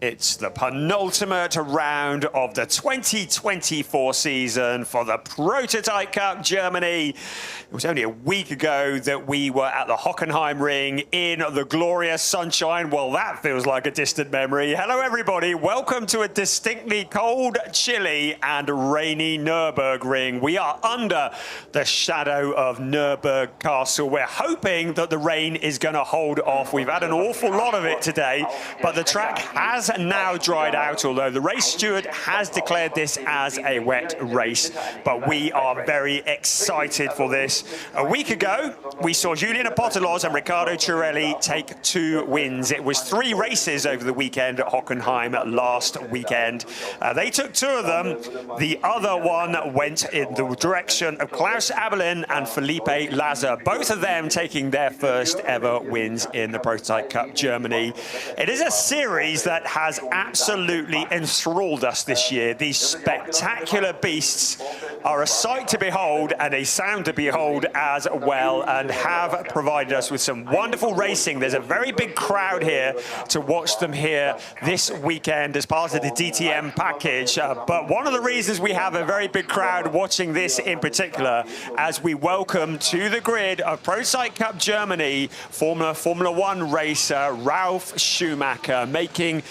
It's the penultimate round of the 2024 season for the Prototype Cup Germany. It was only a week ago that we were at the Hockenheimring in the glorious sunshine. Well, that feels like a distant memory. Hello, everybody. Welcome to a distinctly cold, chilly and rainy Nürburgring. We are under the shadow of Nürburg Castle. We're hoping that the rain is going to hold off. We've had an awful lot of it today, but the track has now dried out, although the race steward has declared this as a wet race. But we are very excited for this. A week ago, we saw Julian Apostolos and Riccardo Cirelli take 2 wins. It was 3 races over the weekend at Hockenheim last weekend. They took 2 of them. The other one went in the direction of Klaus Abelin and Felipe Laza, both of them taking their first ever wins in the Prototype Cup Germany. It is a series that has absolutely enthralled us this year. These spectacular beasts are a sight to behold and a sound to behold as well, and have provided us with some wonderful racing. There's a very big crowd here to watch them here this weekend as part of the DTM package. But one of the reasons we have a very big crowd watching this in particular, as we welcome to the grid of Prototype Cup Germany Formula One racer Ralf Schumacher, making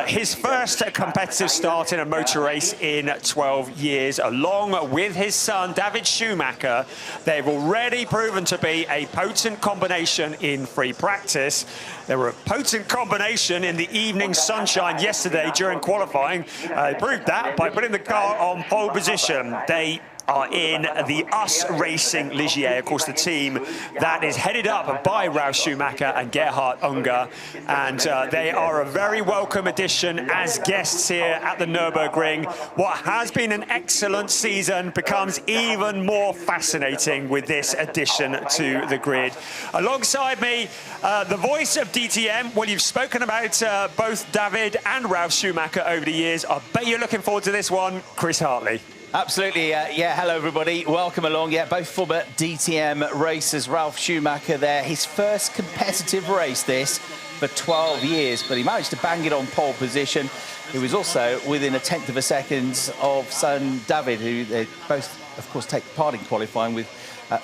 his first competitive start in a motor race in 12 years, along with his son David Schumacher. They've already proven to be a potent combination in free practice. They were a potent combination in the evening sunshine yesterday during qualifying. They proved that by putting the car on pole position. They are in the US Racing Ligier, of course, the team that is headed up by Ralf Schumacher and Gerhard Unger. And they are a very welcome addition as guests here at the Nürburgring. What has been an excellent season becomes even more fascinating with this addition to the grid. Alongside me, the voice of DTM. Well, you've spoken about both David and Ralf Schumacher over the years. I bet you're looking forward to this one, Chris Hartley. Absolutely, yeah, hello everybody, welcome along. Yeah, both former DTM racers. Ralf Schumacher there, his first competitive race this for 12 years, but he managed to bang it on pole position. He was also within 1/10 of a second of son David, who they both, of course, take part in qualifying, with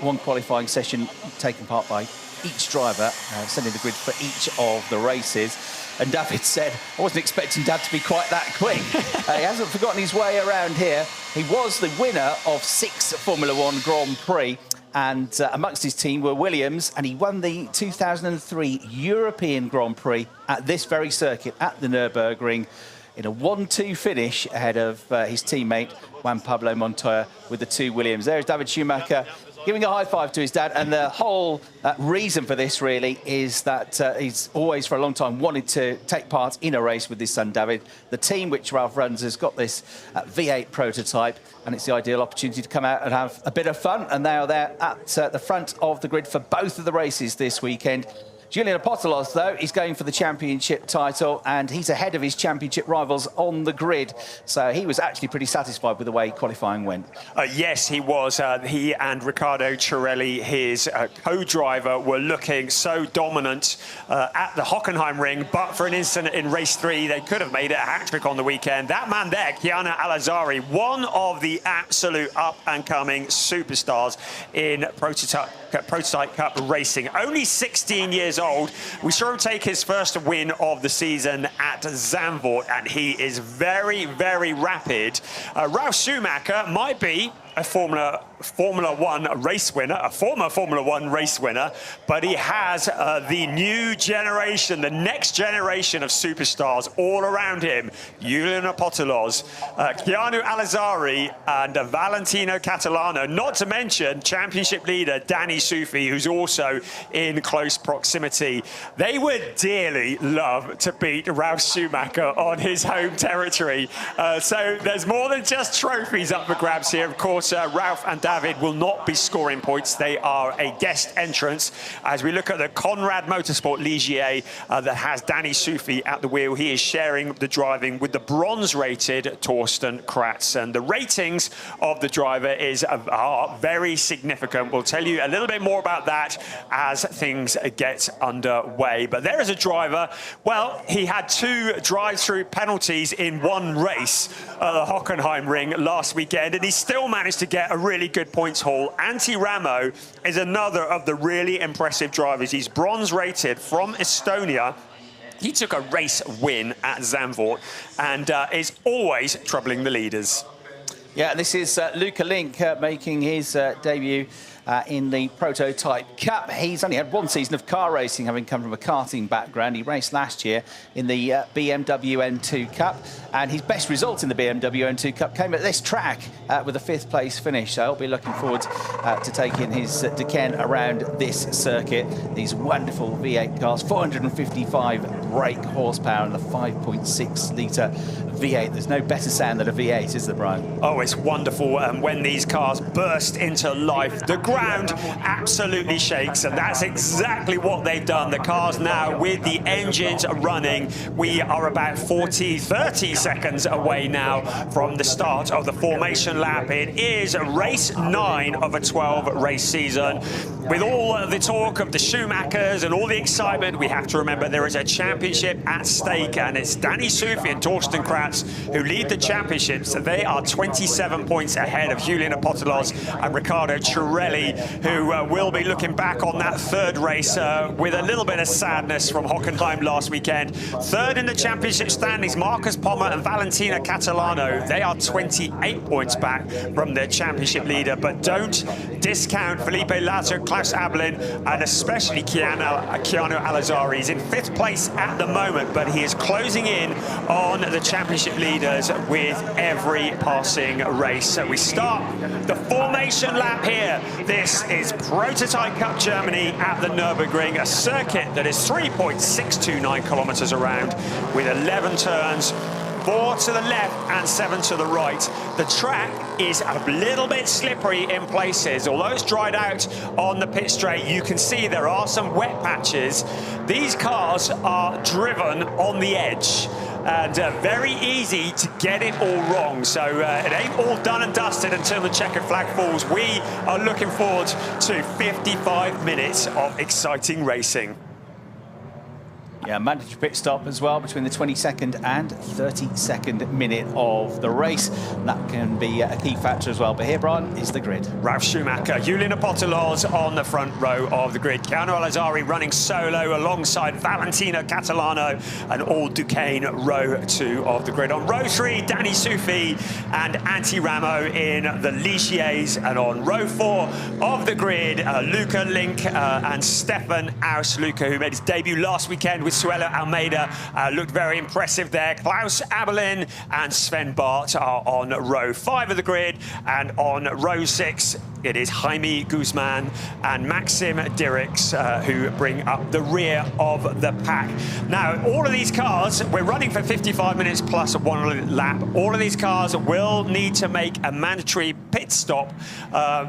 one qualifying session taken part by each driver, sending the grid for each of the races. And David said, I wasn't expecting Dad to be quite that quick. He hasn't forgotten his way around here. He was the winner of 6 Formula One Grand Prix, and amongst his team were Williams, and he won the 2003 European Grand Prix at this very circuit, at the Nürburgring, in a 1-2 finish ahead of his teammate, Juan Pablo Montoya, with the 2 Williams. There's David Schumacher giving a high five to his dad, and the whole reason for this really is that he's always for a long time wanted to take part in a race with his son David. The team which Ralf runs has got this V8 prototype, and it's the ideal opportunity to come out and have a bit of fun, and they are there at the front of the grid for both of the races this weekend. Julian Apostolos, though, is going for the championship title, and he's ahead of his championship rivals on the grid. So he was actually pretty satisfied with the way qualifying went. Yes, he was. He and Riccardo Cirelli, his co-driver, were looking so dominant at the Hockenheimring, but for an instant in race 3, they could have made it a hat-trick on the weekend. That man there, Chiana Alazzari, one of the absolute up-and-coming superstars in Prototype Cup racing. Only 16 years old. We saw him take his first win of the season at Zandvoort, and he is very, very rapid. Ralf Schumacher might be a Formula One race winner, a former Formula One race winner, but he has the new generation, the next generation of superstars all around him. Julian Apostolos, Chiana Alazzari, and Valentino Catalano, not to mention championship leader Danny Sufi, who's also in close proximity. They would dearly love to beat Ralf Schumacher on his home territory. So there's more than just trophies up for grabs here. Of course, course, Ralph and David will not be scoring points. They are a guest entrance. As we look at the Conrad Motorsport Ligier that has Danny Sufi at the wheel, he is sharing the driving with the bronze-rated Torsten Kratz. And the ratings of the driver are very significant. We'll tell you a little bit more about that as things get underway. But there is a driver, well, he had 2 drive-through penalties in one race at the Hockenheim Ring last weekend, and he still managed to get a really good points haul. Antti Ramo is another of the really impressive drivers. He's bronze-rated from Estonia. He took a race win at Zandvoort and is always troubling the leaders. Yeah, this is Luca Link making his debut in the Prototype Cup. He's only had 1 season of car racing, having come from a karting background. He raced last year in the BMW M2 Cup, and his best result in the BMW M2 Cup came at this track with a 5th place finish. So I'll be looking forward to taking his Duquesne around this circuit. These wonderful V8 cars, 455 brake horsepower and the 5.6 litre V8. There's no better sound than a V8, is there, Brian? Oh, it's wonderful when these cars burst into life. The ground absolutely shakes, and that's exactly what they've done. The cars now, with the engines running, we are about 30 seconds away now from the start of the formation lap. It is race 9 of a 12-race season. With all the talk of the Schumachers and all the excitement, we have to remember there is a championship at stake, and it's Danny Sufi and Torsten Kratz who lead the championships. They are 27 points ahead of Julian Apostolos and Riccardo Cirelli, who will be looking back on that 3rd race with a little bit of sadness from Hockenheim last weekend. 3rd in the championship standings, Marcus Pommer and Valentina Catalano. They are 28 points back from their championship leader, but don't discount Felipe Lazo, Klaus Abelin, and especially Keanu Alazari. He's in 5th place at the moment, but he is closing in on the championship leaders with every passing race. So we start the formation lap here. This is Prototype Cup Germany at the Nürburgring, a circuit that is 3.629 kilometers around with 11 turns, 4 to the left and 7 to the right. The track is a little bit slippery in places. Although it's dried out on the pit straight, you can see there are some wet patches. These cars are driven on the edge, and very easy to get it all wrong. So it ain't all done and dusted until the checkered flag falls. We are looking forward to 55 minutes of exciting racing. Yeah, mandatory pit stop as well between the 22nd and 32nd minute of the race. That can be a key factor as well. But here, Brian, is the grid. Ralf Schumacher, Julian Apostolos on the front row of the grid. Keanu Alazari running solo alongside Valentina Catalano, and all Duquesne row 2 of the grid. On row 3, Danny Sufi and Antti Ramo in the Ligiers. And on row 4 of the grid, Luca Link and Stefan Aus. Luca, who made his debut last weekend with Suella Almeida, looked very impressive there. Klaus Abelin and Sven Bart are on row 5 of the grid, and on row 6 it is Jaime Guzman and Maxim Dirks who bring up the rear of the pack. Now, all of these cars, we're running for 55 minutes plus 1 lap. All of these cars will need to make a mandatory pit stop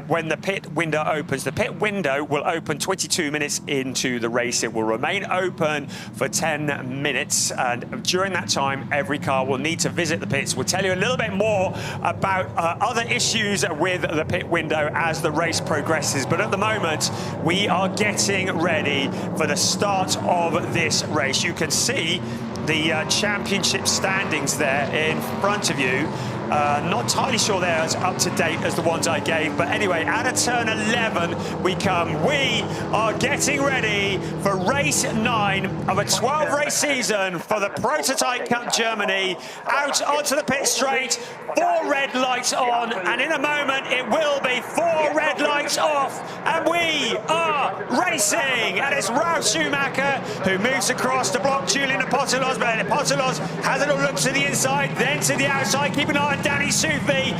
when the pit window opens. The pit window will open 22 minutes into the race. It will remain open for 10 minutes, and during that time, every car will need to visit the pits. We'll tell you a little bit more about other issues with the pit window as the race progresses, but at the moment we are getting ready for the start of this race. You can see the championship standings there in front of you. Not entirely sure they're as up to date as the ones I gave, but anyway, out of turn 11 we come. We are getting ready for race 9 of a 12-race season for the Prototype Cup Germany. Out onto the pit straight, 4 red lights on, and in a moment it will be 4 red lights off, and we are racing. And it's Ralf Schumacher who moves across to block Julian Pottelos, but Pottelos has a little look to the inside, then to the outside. Keep an eye on Danny Soufi.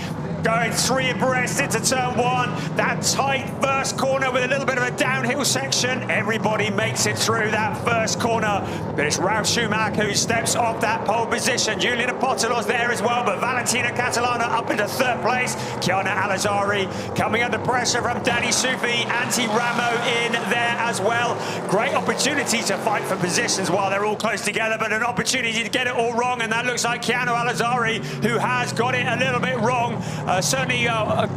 Going 3 abreast into turn 1. That tight first corner with a little bit of a downhill section. Everybody makes it through that first corner. But it's Ralf Schumacher who steps off that pole position. Julian Pottelos there as well, but Valentina Catalana up into 3rd place. Chiara Alizari coming under pressure from Danny Soufi. Antti Ramo in there as well. Great opportunity to fight for positions while they're all close together, but an opportunity to get it all wrong, and that looks like Chiara Alizari, who has got it a little bit wrong. Certainly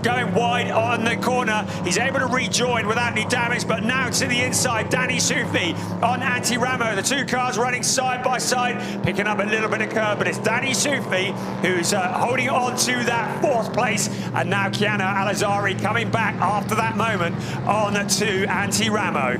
going wide on the corner. He's able to rejoin without any damage, but now to the inside, Danny Soufi on Antti Ramo. The 2 cars running side by side, picking up a little bit of curb, but it's Danny Soufi who's holding on to that 4th place, and now Chiara Alizari coming back after that moment on to Antti Ramo.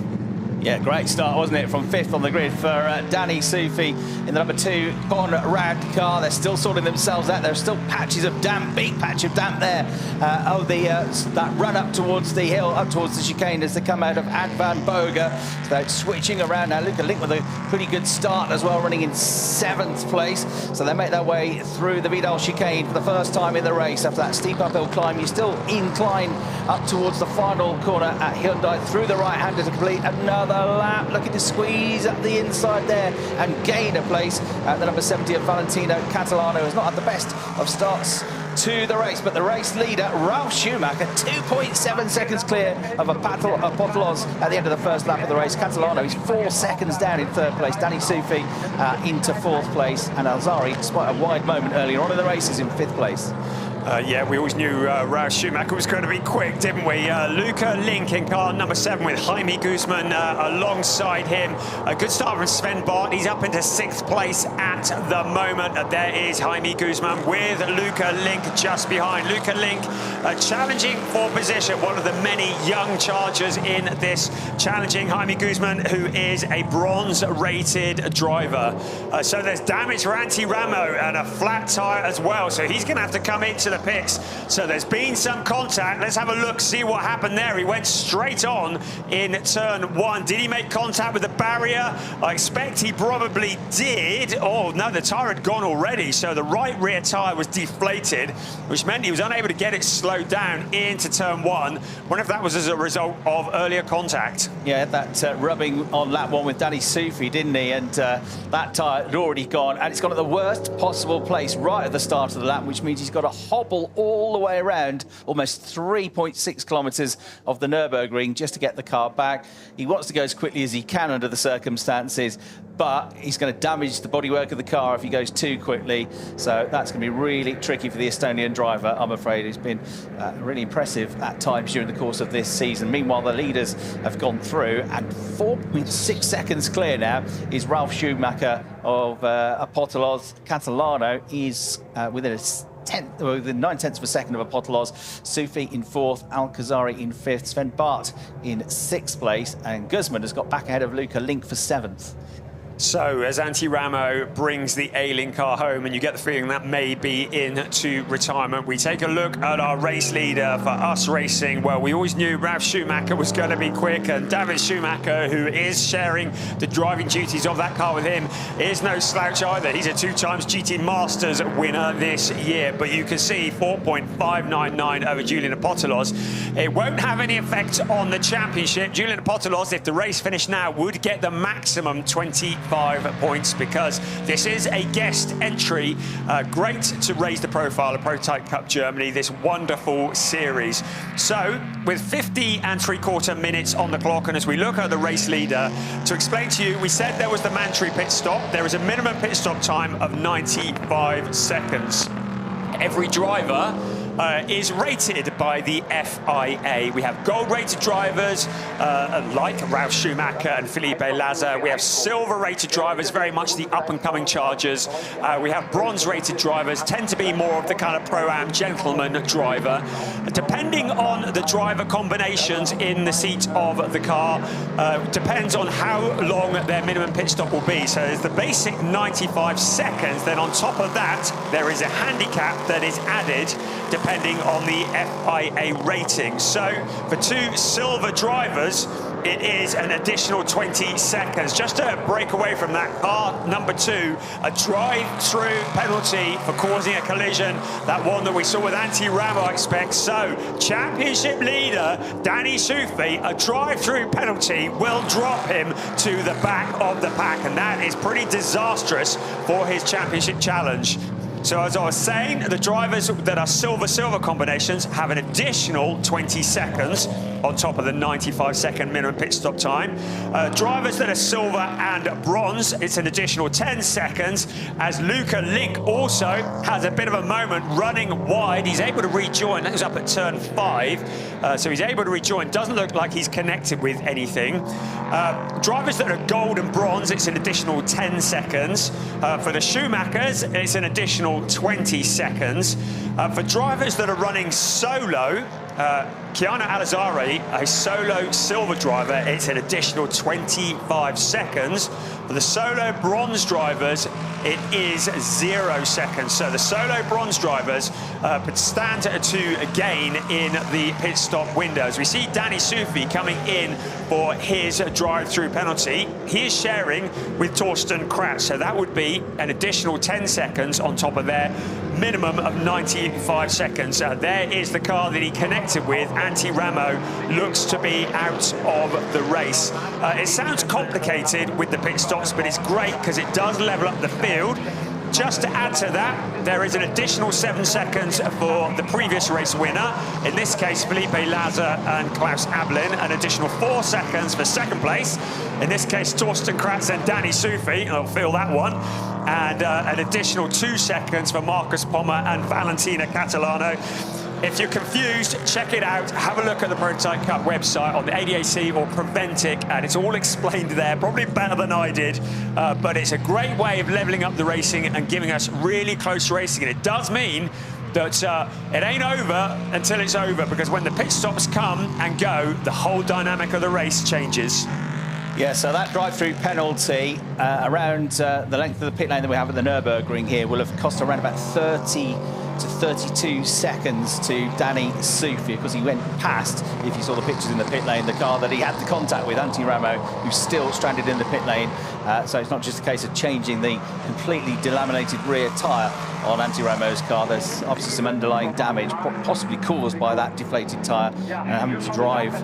Yeah, great start, wasn't it? From 5th on the grid for Danny Soufi in the number 2 Conrad car. They're still sorting themselves out. There's still patches of damp, big patch of damp there. That run up towards the hill, up towards the chicane as they come out of Advan Boga. So they're switching around now. Luca Link with a pretty good start as well, running in 7th place. So they make their way through the Vidal chicane for the first time in the race. After that steep uphill climb, you still incline up towards the final corner at Hyundai through the right-hander to complete another lap, looking to squeeze up the inside there and gain a place at the number 70 of Valentino Catalano, who's not had the best of starts to the race, but the race leader, Ralf Schumacher, 2.7 seconds clear of Pottelos at the end of the first lap of the race. Catalano is 4 seconds down in 3rd place. Danny Soufi into 4th place, and Alzari, despite a wide moment earlier on in the race, is in 5th place. Yeah, we always knew Ralf Schumacher was going to be quick, didn't we? Luca Link in car number 7 with Jaime Guzman alongside him. A good start from Sven Bart. He's up into 6th place at the moment. There is Jaime Guzman with Luca Link just behind. Luca Link challenging for position. One of the many young chargers in this, challenging Jaime Guzman, who is a bronze-rated driver. So there's damage for Antti Ramo and a flat tyre as well. So he's going to have to come into the pits. So there's been some contact. Let's have a look, see what happened there. He went straight on in turn 1. Did he make contact with the barrier? I expect he probably did. Oh no, the tyre had gone already. So the right rear tyre was deflated, which meant he was unable to get it slowed down into turn 1. Wonder if that was as a result of earlier contact. Yeah, that rubbing on lap 1 with Danny Soufi, didn't he? And that tyre had already gone, and it's gone at the worst possible place right at the start of the lap, which means he's got to hobble all the way around almost 3.6 kilometres of the Nürburgring just to get the car back. He wants to go as quickly as he can under the circumstances, but he's going to damage the bodywork of the car if he goes too quickly. So that's going to be really tricky for the Estonian driver, I'm afraid. He's been really impressive at times during the course of this season. Meanwhile, the leaders have gone through, and 4.6 seconds clear now is Ralf Schumacher of Pottelos. Catalano is within a within 9/10 of a second of Pottelos. Soufi in 4th, Alcazari in 5th, Sven Bart in 6th place, and Guzman has got back ahead of Luca Link for 7th. So as Antti Ramo brings the A-Link car home, and you get the feeling that may be into retirement, we take a look at our race leader for us racing. Well, we always knew Ralf Schumacher was going to be quick, and David Schumacher, who is sharing the driving duties of that car with him, is no slouch either. He's a 2-time GT Masters winner this year, but you can see 4.599 over Julian Pottelos. It won't have any effect on the championship. Julian Pottelos, if the race finished now, would get the maximum 25 points, because this is a guest entry. Great to raise the profile of Prototype Cup Germany, this wonderful series. So with 50 3/4 minutes on the clock, and as we look at the race leader, to explain to you, we said there was the mandatory pit stop. There is a minimum pit stop time of 95 seconds. Every driver is rated by the FIA. We have gold-rated drivers like Ralf Schumacher and Felipe Lazar. We have silver-rated drivers, very much the up-and-coming chargers. We have bronze-rated drivers, tend to be more of the kind of pro-am gentleman driver. Depending on the driver combinations in the seat of the car, depends on how long their minimum pit stop will be. So there's the basic 95 seconds. Then on top of that, there is a handicap that is added depending on the FIA rating. So for 2 silver drivers, it is an additional 20 seconds. Just to break away from that, car number 2, a drive-through penalty for causing a collision. That one that we saw with Antti Ramo, I expect. So, championship leader Danny Sufi, a drive-through penalty will drop him to the back of the pack, and that is pretty disastrous for his championship challenge. So as I was saying, the drivers that are silver-silver combinations have an additional 20 seconds on top of the 95-second minimum pit stop time. Drivers that are silver and bronze, it's an additional 10 seconds, as Luca Link also has a bit of a moment running wide. He's able to rejoin. That was up at turn 5, so he's able to rejoin. Doesn't look like he's connected with anything. Drivers that are gold and bronze, it's an additional 10 seconds. For the Schumachers, it's an additional 20 seconds. For drivers that are running solo, Chiara Alizari, a solo silver driver, it's an additional 25 seconds. For the solo bronze drivers, it is 0 seconds. So the solo bronze drivers stand to gain in the pit stop windows. We see Danny Sufi coming in for his drive-through penalty. He is sharing with Torsten Kratz, so that would be an additional 10 seconds on top of their minimum of 95 seconds. There is the car that he connected with. Antti Ramo looks to be out of the race. It sounds complicated with the pit stops, but it's great because it does level up the field. Just to add to that, there is an additional 7 seconds for the previous race winner. In this case, Felipe Laza and Klaus Ablin. An additional 4 seconds for second place. In this case, Torsten Kratz and Danny Sufi. I'll feel that one. And an additional 2 seconds for Marcus Pommer and Valentina Catalano. If you're confused, check it out. Have a look at the Prototype Cup website on the ADAC or Preventic, and it's all explained there, probably better than I did. But it's a great way of leveling up the racing and giving us really close racing. And it does mean that it ain't over until it's over, because when the pit stops come and go, the whole dynamic of the race changes. Yeah, so that drive-through penalty around the length of the pit lane that we have at the Nürburgring here will have cost around about 30 to 32 seconds to Danny Sufi, because he went past, if you saw the pictures in the pit lane, the car that he had the contact with, Antti Ramo, who's still stranded in the pit lane. So it's not just a case of changing the completely delaminated rear tyre on Antti Ramo's car. There's obviously some underlying damage, possibly caused by that deflated tyre, and having to drive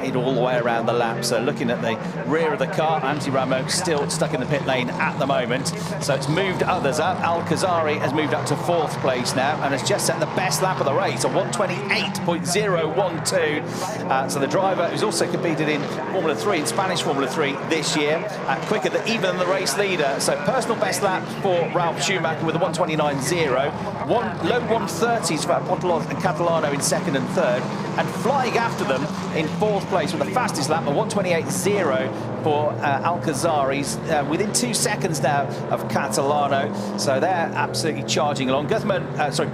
it all the way around the lap. So looking at the rear of the car, Antti Ramo still stuck in the pit lane at the moment. So it's moved others up. Al-Khazari has moved up to 4th place now and has just set the best lap of the race, a 128.012. So the driver who's also competed in Formula 3, in Spanish Formula 3 this year, quicker than even than the race leader. So personal best lap for Ralf Schumacher with a 129.0. Low 130s for Pontolos and Catalano in 2nd and 3rd. And flying after them in 4th place with the fastest lap, a 128.0 for Al-Khazari's, within 2 seconds now of Catalano. So they're absolutely charging along.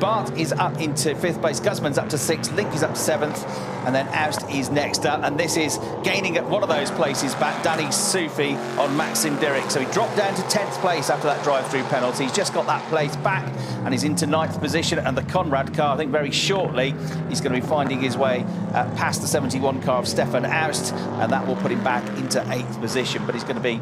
Bart is up into 5th place. Guzman's up to 6th. Link is up to 7th. And then Aust is next up. And this is gaining at one of those places back, Danny Sufi on Maxim Dirk. So he dropped down to 10th place after that drive-through penalty. He's just got that place back and he's into 9th position. And the Conrad car, I think very shortly, he's going to be finding his way past the 71 car of Stefan Aust. And that will put him back into 8th position. But he's going to be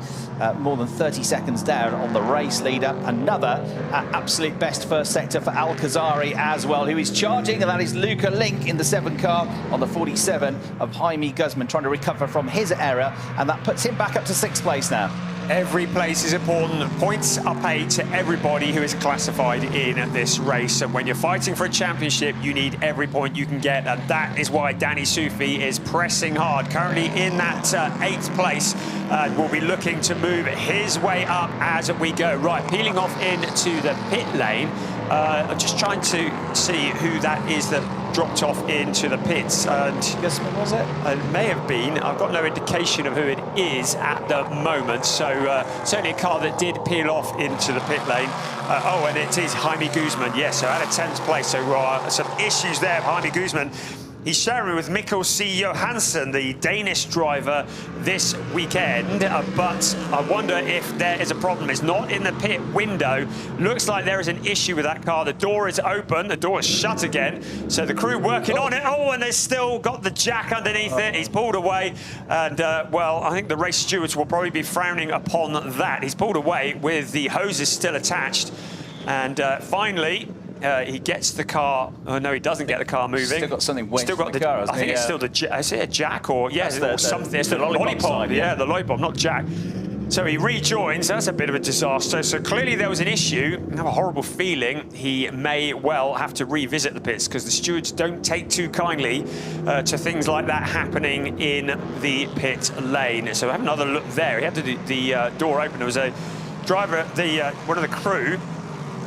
more than 30 seconds down on the race leader. Another absolute best first sector for Al-Khazari as well, who is charging. And that is Luca Link in the 7 car on the 47 of Jaime Guzman, trying to recover from his error, and that puts him back up to 6th place now. Every place is important. Points are paid to everybody who is classified in this race. And when you're fighting for a championship, you need every point you can get. And that is why Danny Sufi is pressing hard. Currently in that 8th place. Will be looking to move his way up as we go. Right, peeling off into the pit lane. I'm just trying to see who that is that dropped off into the pits. And Guzman, was it? It may have been. I've got no indication of who it is at the moment. So certainly a car that did peel off into the pit lane. And it is Jaime Guzman. Yes, so at a 10th place. So some issues there. Jaime Guzman He's sharing with Mikkel C. Johansen, the Danish driver, this weekend. But I wonder if there is a problem. It's not in the pit window. Looks like there is an issue with that car. The door is open. The door is shut again. So the crew working on it. Oh, and they've still got the jack underneath it. He's pulled away. And, well, I think the race stewards will probably be frowning upon that. He's pulled away with the hoses still attached. And finally, he gets the car. Oh no, he doesn't get the car moving. Still got something wedged still got in the car, hasn't I think he? it's still the. Is it a jack or or something? It's the lollipop. Side, yeah, the lollipop, not jack. So he rejoins. That's a bit of a disaster. So clearly there was an issue. I have a horrible feeling he may well have to revisit the pits because the stewards don't take too kindly to things like that happening in the pit lane. So have another look there. He had the door open. There was a driver, one of the crew.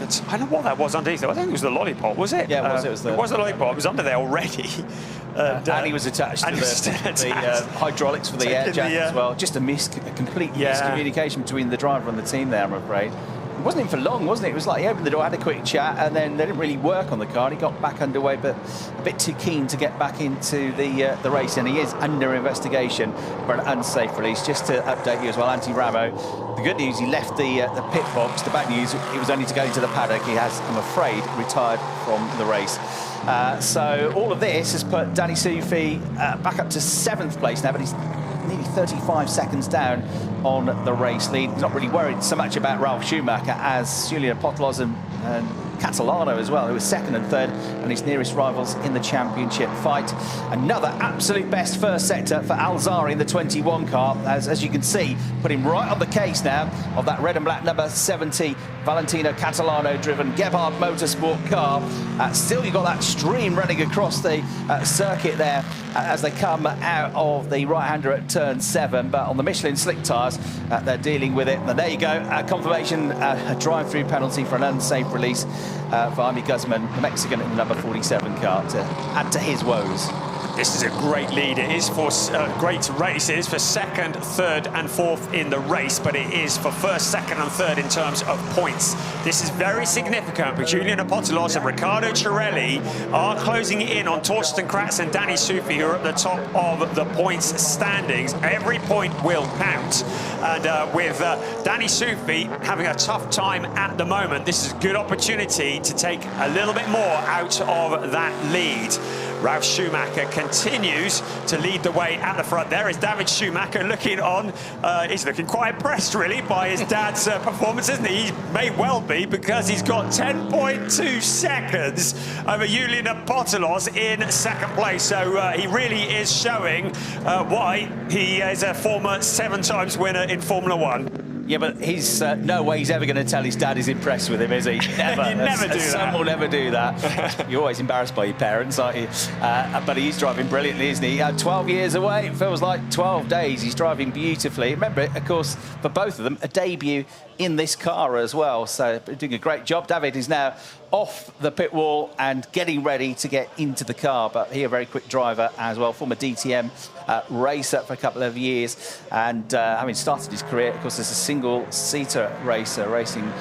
I don't know what that was underneath. I think it was the lollipop, was it? Yeah, it was. It was the lollipop. It was under there already. And he was attached to the hydraulics for the air jack as well. Just a complete miscommunication between the driver and the team there, I'm afraid. It wasn't in for long, wasn't it? It was like he opened the door, had a quick chat, and then they didn't really work on the car. And he got back underway, but a bit too keen to get back into the race. And he is under investigation for an unsafe release. Just to update you as well, Antti Ramo, the good news, he left the pit box. The bad news, it was only to go into the paddock. He has, I'm afraid, retired from the race. So all of this has put Danny Sufi back up to 7th place now, but he's nearly 35 seconds down on the race lead. He's not really worried so much about Ralf Schumacher as Julian Potlos and Catalano as well, who was 2nd and 3rd, and his nearest rivals in the championship fight. Another absolute best first sector for Alzari in the 21 car, as you can see, put him right on the case now of that red and black number 70 Valentino Catalano driven Gebhard Motorsport car. Still you've got that stream running across the circuit there as they come out of the right-hander at turn 7, but on the Michelin slick tyres they're dealing with it. And there you go, confirmation, a drive-through penalty for an unsafe release for Jaime Guzman, the Mexican in the number 47 car, to add to his woes. This is a great lead. It is for great races for 2nd, 3rd and 4th in the race, but it is for 1st, 2nd and 3rd in terms of points. This is very significant, but Julian Apostolos and Riccardo Cirelli are closing in on Torsten Kratz and Danny Sufi, who are at the top of the points standings. Every point will count. And with Danny Sufi having a tough time at the moment, this is a good opportunity to take a little bit more out of that lead. Ralf Schumacher continues to lead the way at the front. There is David Schumacher looking on. He's looking quite impressed, really, by his dad's performance, isn't he? He may well be, because he's got 10.2 seconds over Julian Apostolos in 2nd place. So he really is showing why he is a former 7-times winner in Formula 1. Yeah, but he's no way he's ever going to tell his dad he's impressed with him, is he? Never. You never do that. Son will never do that. You're always embarrassed by your parents, aren't you? But he's driving brilliantly, isn't he? 12 years away, it feels like 12 days. He's driving beautifully. Remember, of course, for both of them, a debut in this car as well. So doing a great job. David is now off the pit wall and getting ready to get into the car. But he, a very quick driver as well, former DTM racer for a couple of years. And having started his career, of course, as a single-seater racer, racing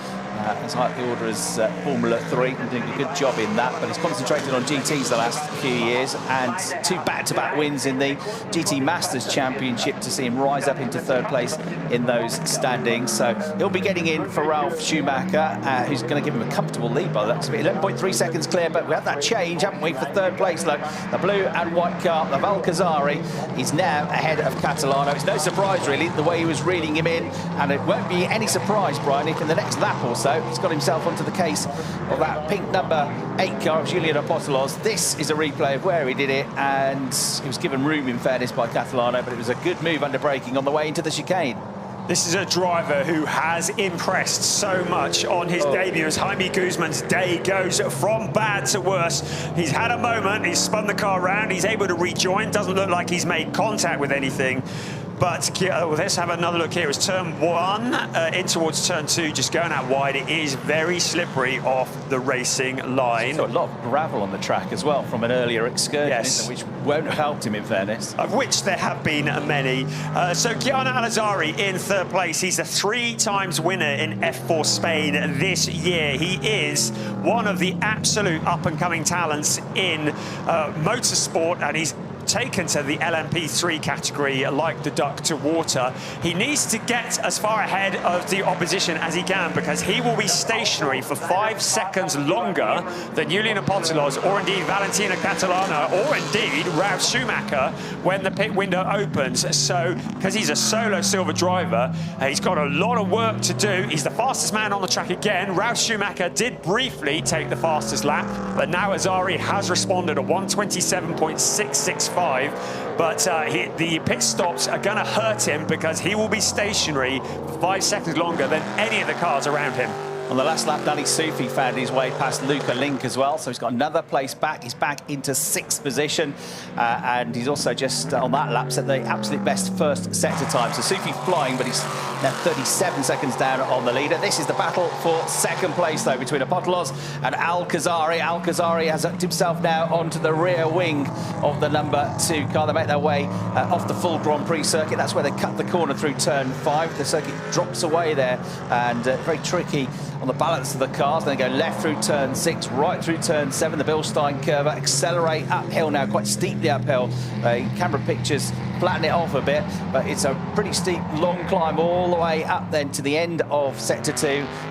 as high up the order as Formula 3, and doing a good job in that. But he's concentrated on GTs the last few years, and 2 back-to-back wins in the GT Masters Championship to see him rise up into 3rd place in those standings. So he'll be getting in for Ralf Schumacher, who's going to give him a comfortable lead by the looks of it. 11.3 seconds clear, but we had that change, haven't we, for 3rd place, though. The blue and white car, the Valcazari, is now ahead of Catalano. It's no surprise, really, the way he was reading him in, and it won't be any surprise, Brian, if in the next lap or so he's got himself onto the case of that pink number 8 car of Julian Apostolos. This is a replay of where he did it, and he was given room, in fairness, by Catalano, but it was a good move under braking on the way into the chicane. This is a driver who has impressed so much on his debut as Jaime Guzman's day goes from bad to worse. He's had a moment, he's spun the car around, he's able to rejoin, doesn't look like he's made contact with anything. But let's have another look here. It's turn 1 in towards turn 2, just going out wide. It is very slippery off the racing line. So a lot of gravel on the track as well from an earlier excursion, Yes. which won't have helped him in fairness. Of which there have been many. So Gianna Alazzari in third place. He's a 3 times winner in F4 Spain this year. He is one of the absolute up-and-coming talents in motorsport, and he's taken to the LMP3 category like the duck to water. He needs to get as far ahead of the opposition as he can, because he will be stationary for 5 seconds longer than Julian Apostolos or indeed Valentina Catalana or indeed Ralf Schumacher when the pit window opens. So because he's a solo silver driver, he's got a lot of work to do. He's the fastest man on the track again. Ralf Schumacher did briefly take the fastest lap, but now Azari has responded at 1:27.665. But the pit stops are going to hurt him, because he will be stationary 5 seconds longer than any of the cars around him. On the last lap, Danny Sufi found his way past Luca Link as well, so he's got another place back. He's back into 6th position, and he's also just on that lap set the absolute best first sector time. So Sufi flying, but he's now 37 seconds down on the leader. This is the battle for second place, though, between Apostolos and Alcazari. Alcazari has hooked himself now onto the rear wing of the number 2 car. They make their way off the full Grand Prix circuit. That's where they cut the corner through turn 5. The circuit drops away there, and very tricky on the balance of the cars. Then they go left through turn 6, right through turn 7, the Bilstein curve, accelerate uphill now, quite steeply uphill. Camera pictures flatten it off a bit, but it's a pretty steep, long climb all the way up then to the end of sector 2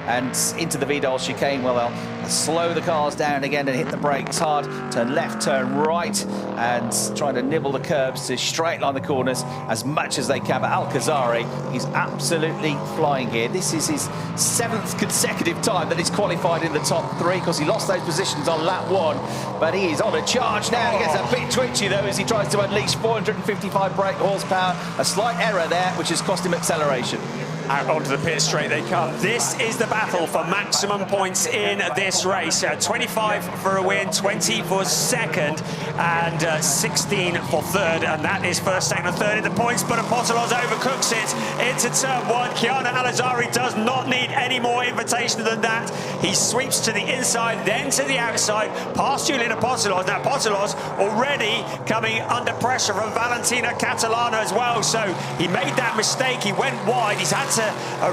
and into the Vidal chicane. Well, they'll slow the cars down again and hit the brakes hard, turn left, turn right, and trying to nibble the curbs to straight line the corners as much as they can. But Alcazari is absolutely flying here. This is his 7th consecutive time that he's qualified in the top 3, because he lost those positions on lap 1, but he is on a charge now. He gets a bit twitchy though as he tries to unleash 455 brake horsepower. A slight error there, which has cost him acceleration. Out onto the pit straight they come. This is the battle for maximum points in this race. 25 for a win, 20 for second, and 16 for third. And that is first, second, and third in the points. But Apostolos overcooks it into turn 1. Gianna Alazzari does not need any more invitation than that. He sweeps to the inside, then to the outside, past Julian Apostolos. Now Apostolos already coming under pressure from Valentina Catalana as well. So he made that mistake. He went wide. He's had to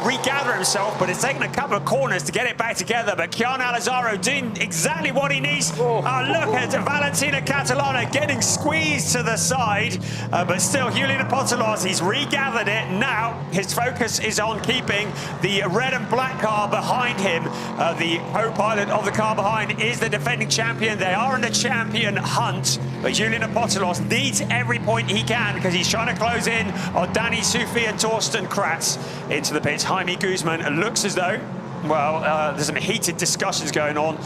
regather himself, but it's taken a couple of corners to get it back together. But Gianna Alazzari doing exactly what he needs. Look at Valentina Catalana getting squeezed to the side, but still Julian Apostolos, he's regathered it. Now his focus is on keeping the red and black car behind him. The co-pilot of the car behind is the defending champion. They are in the champion hunt, but Julian Apostolos needs every point he can, because he's trying to close in on Danny Sufi and Torsten Kratz. Into the pits, Jaime Guzman. It looks as though, well, there's some heated discussions going on.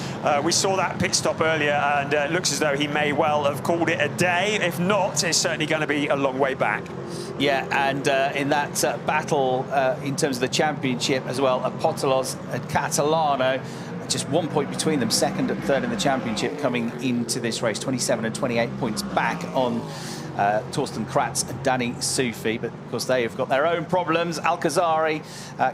We saw that pit stop earlier, and it looks as though he may well have called it a day. If not, it's certainly going to be a long way back. Yeah, and in that battle in terms of the championship as well, Apostolos and Catalano, just 1 point between them, second and third in the championship coming into this race, 27 and 28 points back on Torsten Kratz and Danny Sufi, but of course they have got their own problems. Alcazari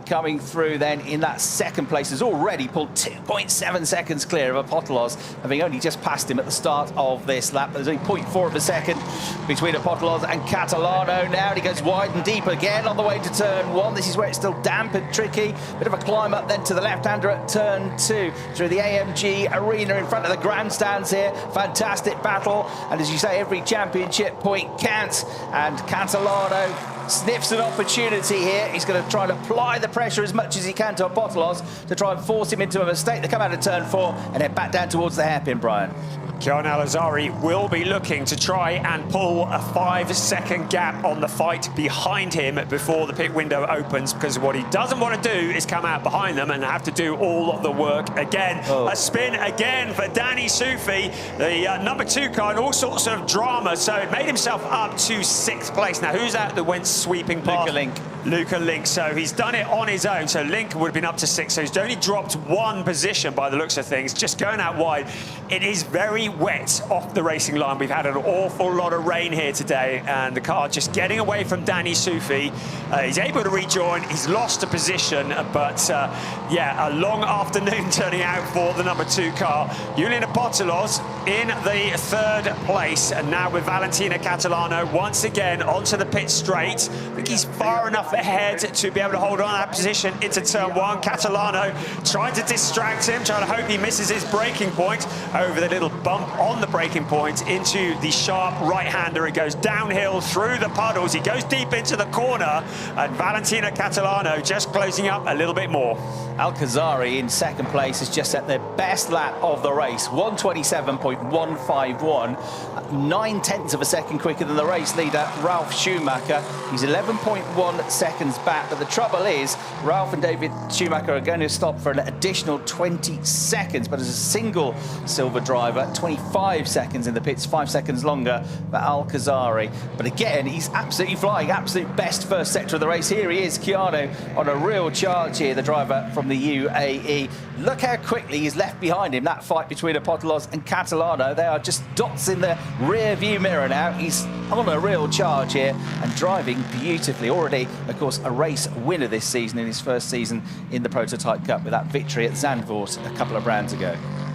coming through then in that second place has already pulled 2.7 seconds clear of Apostolos, having only just passed him at the start of this lap. There's only 0.4 of a second between Apostolos and Catalano now, and he goes wide and deep again on the way to turn 1. This is where it's still damp and tricky. Bit of a climb up then to the left-hander at turn 2 through the AMG arena in front of the grandstands here. Fantastic battle, and as you say, every championship point counts, and Catalano sniffs an opportunity here. He's going to try to apply the pressure as much as he can to Apostolos to try and force him into a mistake. They come out of turn 4 and head back down towards the hairpin, Brian. Gianna Alazzari will be looking to try and pull a 5-second gap on the fight behind him before the pit window opens, because what he doesn't want to do is come out behind them and have to do all of the work again. A spin again for Danny Sufi, the number 2 car, and all sorts of drama. So it made himself up to 6th place. Now, who's that went sweeping past? Luca Link. Luca Link. So he's done it on his own. So Link would have been up to 6. So he's only dropped 1 position by the looks of things, just going out wide. It is very wet off the racing line. We've had an awful lot of rain here today, and the car just getting away from Danny Sufi. He's able to rejoin. He's lost a position, but yeah, a long afternoon turning out for the number 2 car. Julian Apostolos in the 3rd place, and now with Valentina Catalano once again onto the pit straight. I think he's far enough ahead to be able to hold on that position into turn 1. Catalano trying to distract him, trying to hope he misses his braking point over the little bump on the braking point into the sharp right-hander. It goes downhill through the puddles. He goes deep into the corner, and Valentina Catalano just closing up a little bit more. Alcazari in 2nd place has just set their best lap of the race, 1:27.151, 9/10 of a second quicker than the race leader, Ralf Schumacher. He's 11.1 seconds back, but the trouble is, Ralf and David Schumacher are going to stop for an additional 20 seconds, but as a single silver driver, 25 seconds in the pits, 5 seconds longer for Alcazari. But again, he's absolutely flying, absolute best first sector of the race. Here he is, Keanu, on a real charge here, the driver from the UAE. Look how quickly he's left behind him, that fight between Apostolos and Catalano. They are just dots in the rear view mirror now. He's on a real charge here and driving beautifully. Already, of course, a race winner this season in his first season in the Prototype Cup with that victory at Zandvoort a couple of rounds ago.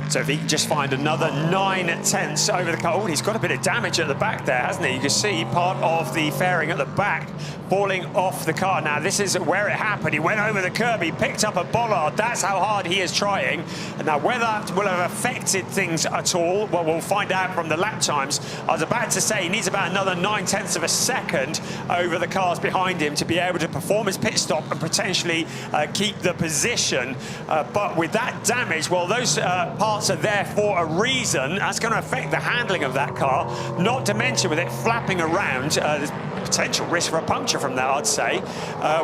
So if he can just find another 9/10 over the car. Oh, he's got a bit of damage at the back there, hasn't he? You can see part of the fairing at the back falling off the car. Now, this is where it happened. He went over the curb, he picked up a bollard. That's how hard he is trying. And now, whether that will have affected things at all, well, we'll find out from the lap times. I was about to say he needs about another 9/10 of a second over the cars behind him to be able to perform his pit stop and potentially keep the position. But with that damage, well, those parts are there for a reason. That's going to affect the handling of that car, not to mention with it flapping around, there's potential risk for a puncture from that, I'd say.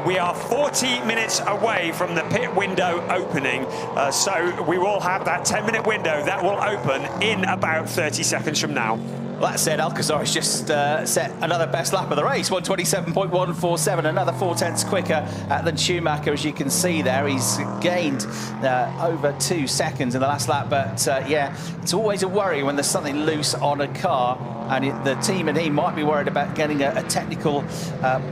We are 40 minutes away from the pit window opening, so we will have that 10-minute window that will open in about 30 seconds from now. Well, that said, Alcazar's just set another best lap of the race, 1:27.147, another 4/10 quicker than Schumacher, as you can see there. He's gained over 2 seconds in the last lap, but yeah, it's always a worry when there's something loose on a car, and the team and he might be worried about getting a technical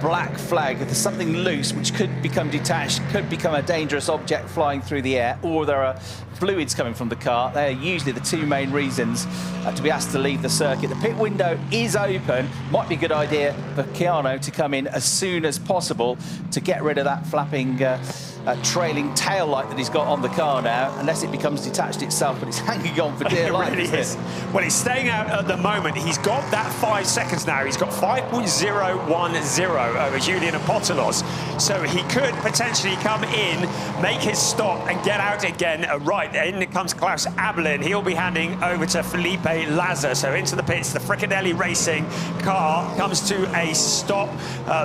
black flag. If there's something loose which could become detached, could become a dangerous object flying through the air, or there are fluids coming from the car, they're usually the 2 main reasons to be asked to leave the circuit. The pit window is open. Might be a good idea for Keanu to come in as soon as possible to get rid of that flapping trailing tail light that he's got on the car now, unless it becomes detached itself, but it's hanging on for dear life. It really is. Well, he's staying out at the moment. He's got that 5 seconds now. He's got 5.010 over Julian Apostolos. So he could potentially come in, make his stop and get out again. Right, in comes Klaus Abelin. He'll be handing over to Felipe Lazar. So into the pits, the Fricadelli Racing car comes to a stop.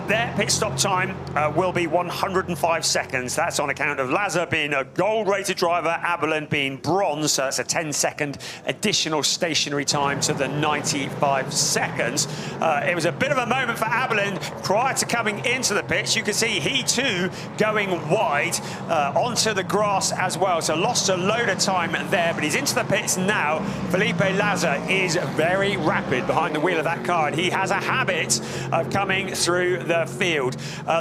Their pit stop time will be 105 seconds. That's on account of Lazar being a gold-rated driver, Abelin being bronze, so that's a 10-second additional stationary time to the 95 seconds. It was a bit of a moment for Abelin prior to coming into the pits. You can see he too going wide onto the grass as well, so lost a load of time there, but he's into the pits now. Felipe Lazar is very rapid behind the wheel of that car, and he has a habit of coming through the field.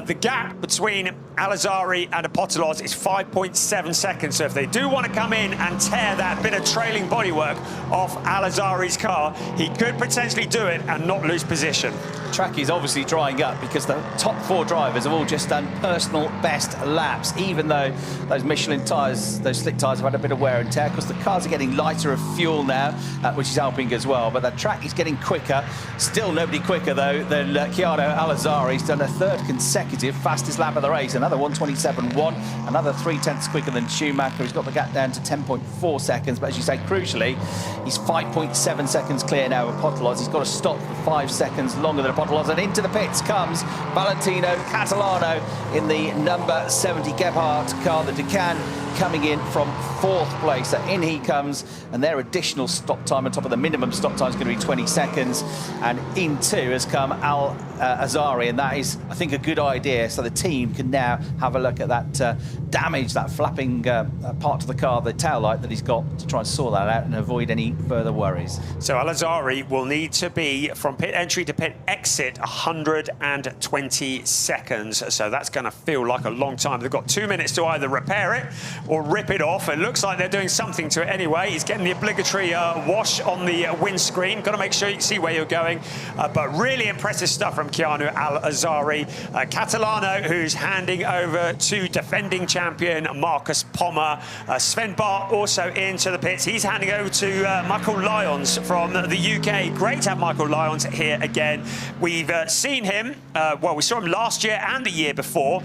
The gap between Alazari and Apostolos is 5.7 seconds. So if they do want to come in and tear that bit of trailing bodywork off Alazari's car, he could potentially do it and not lose position. The track is obviously drying up because the top 4 drivers have all just done personal best laps, even though those Michelin tyres, those slick tyres, have had a bit of wear and tear because the cars are getting lighter of fuel now, which is helping as well. But the track is getting quicker. Still nobody quicker, though, than Keanu Alazari. He's done a 3rd consecutive fastest lap of the race, another 1:27.1, another 3/10 quicker than Schumacher. He's got the gap down to 10.4 seconds, but as you say, crucially, he's 5.7 seconds clear now of Apostolos. He's got to stop for 5 seconds longer than Apostolos, and into the pits comes Valentino Catalano in the number 70 Gebhardt car, the Ducan coming in from 4th place. So in he comes, and their additional stop time on top of the minimum stop time is going to be 20 seconds. And in 2 has come Al Azari, and that is, I think, a good idea. So the team can now have a look at that damage, that flapping part of the car, the tail light that he's got, to try and sort that out and avoid any further worries. So Al Azari will need to be from pit entry to pit exit 120 seconds. So that's going to feel like a long time. They've got 2 minutes to either repair it or rip it off. It looks like they're doing something to it anyway. He's getting the obligatory wash on the windscreen. Got to make sure you can see where you're going. But really impressive stuff from Keanu Al Azari. Catalano, who's handing over to defending champion Marcus Pommer. Sven Bart also into the pits. He's handing over to Michael Lyons from the UK. Great to have Michael Lyons here again. We've seen him, well, we saw him last year and the year before.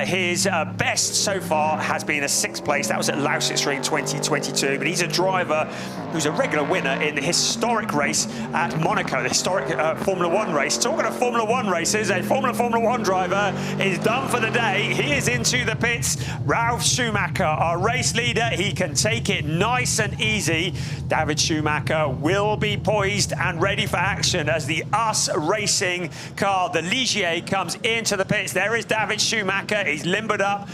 His best so far has been a 6th place. That was at Lausitzring 2022. But he's a driver who's a regular winner in the historic race at Monaco, the historic Formula 1 race. Talking of Formula 1 races, a Formula 1 driver is done for the day. He is into the pits. Ralf Schumacher, our race leader. He can take it nice and easy. David Schumacher will be poised and ready for action as the US Racing car, the Ligier, comes into the pits. There is David Schumacher. He's limbered up.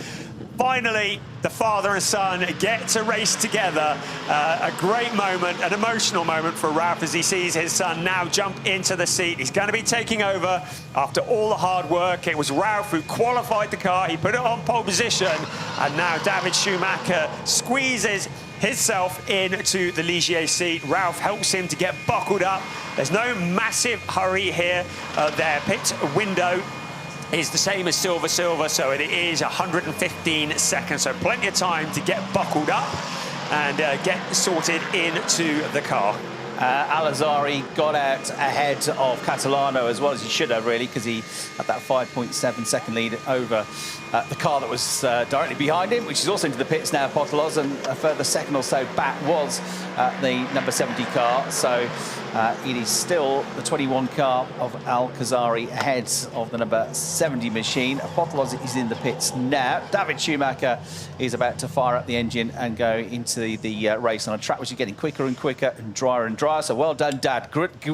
Finally, the father and son get to race together. A great moment, an emotional moment for Ralf as he sees his son now jump into the seat. He's going to be taking over after all the hard work. It was Ralf who qualified the car. He put it on pole position. And now David Schumacher squeezes himself into the Ligier seat. Ralf helps him to get buckled up. There's no massive hurry here. Their pit window is the same as Silver, so it is 115 seconds, so plenty of time to get buckled up and get sorted into the car. Al Azari got out ahead of Catalano, as well as he should have, really, because he had that 5.7 second lead over the car that was directly behind him, which is also into the pits now, Potolos, and a further second or so back was the number 70 car. So it is still the 21 car of Al Azari ahead of the number 70 machine. Potolos is in the pits now. David Schumacher is about to fire up the engine and go into the race on a track which is getting quicker and quicker and drier. So well done, Dad.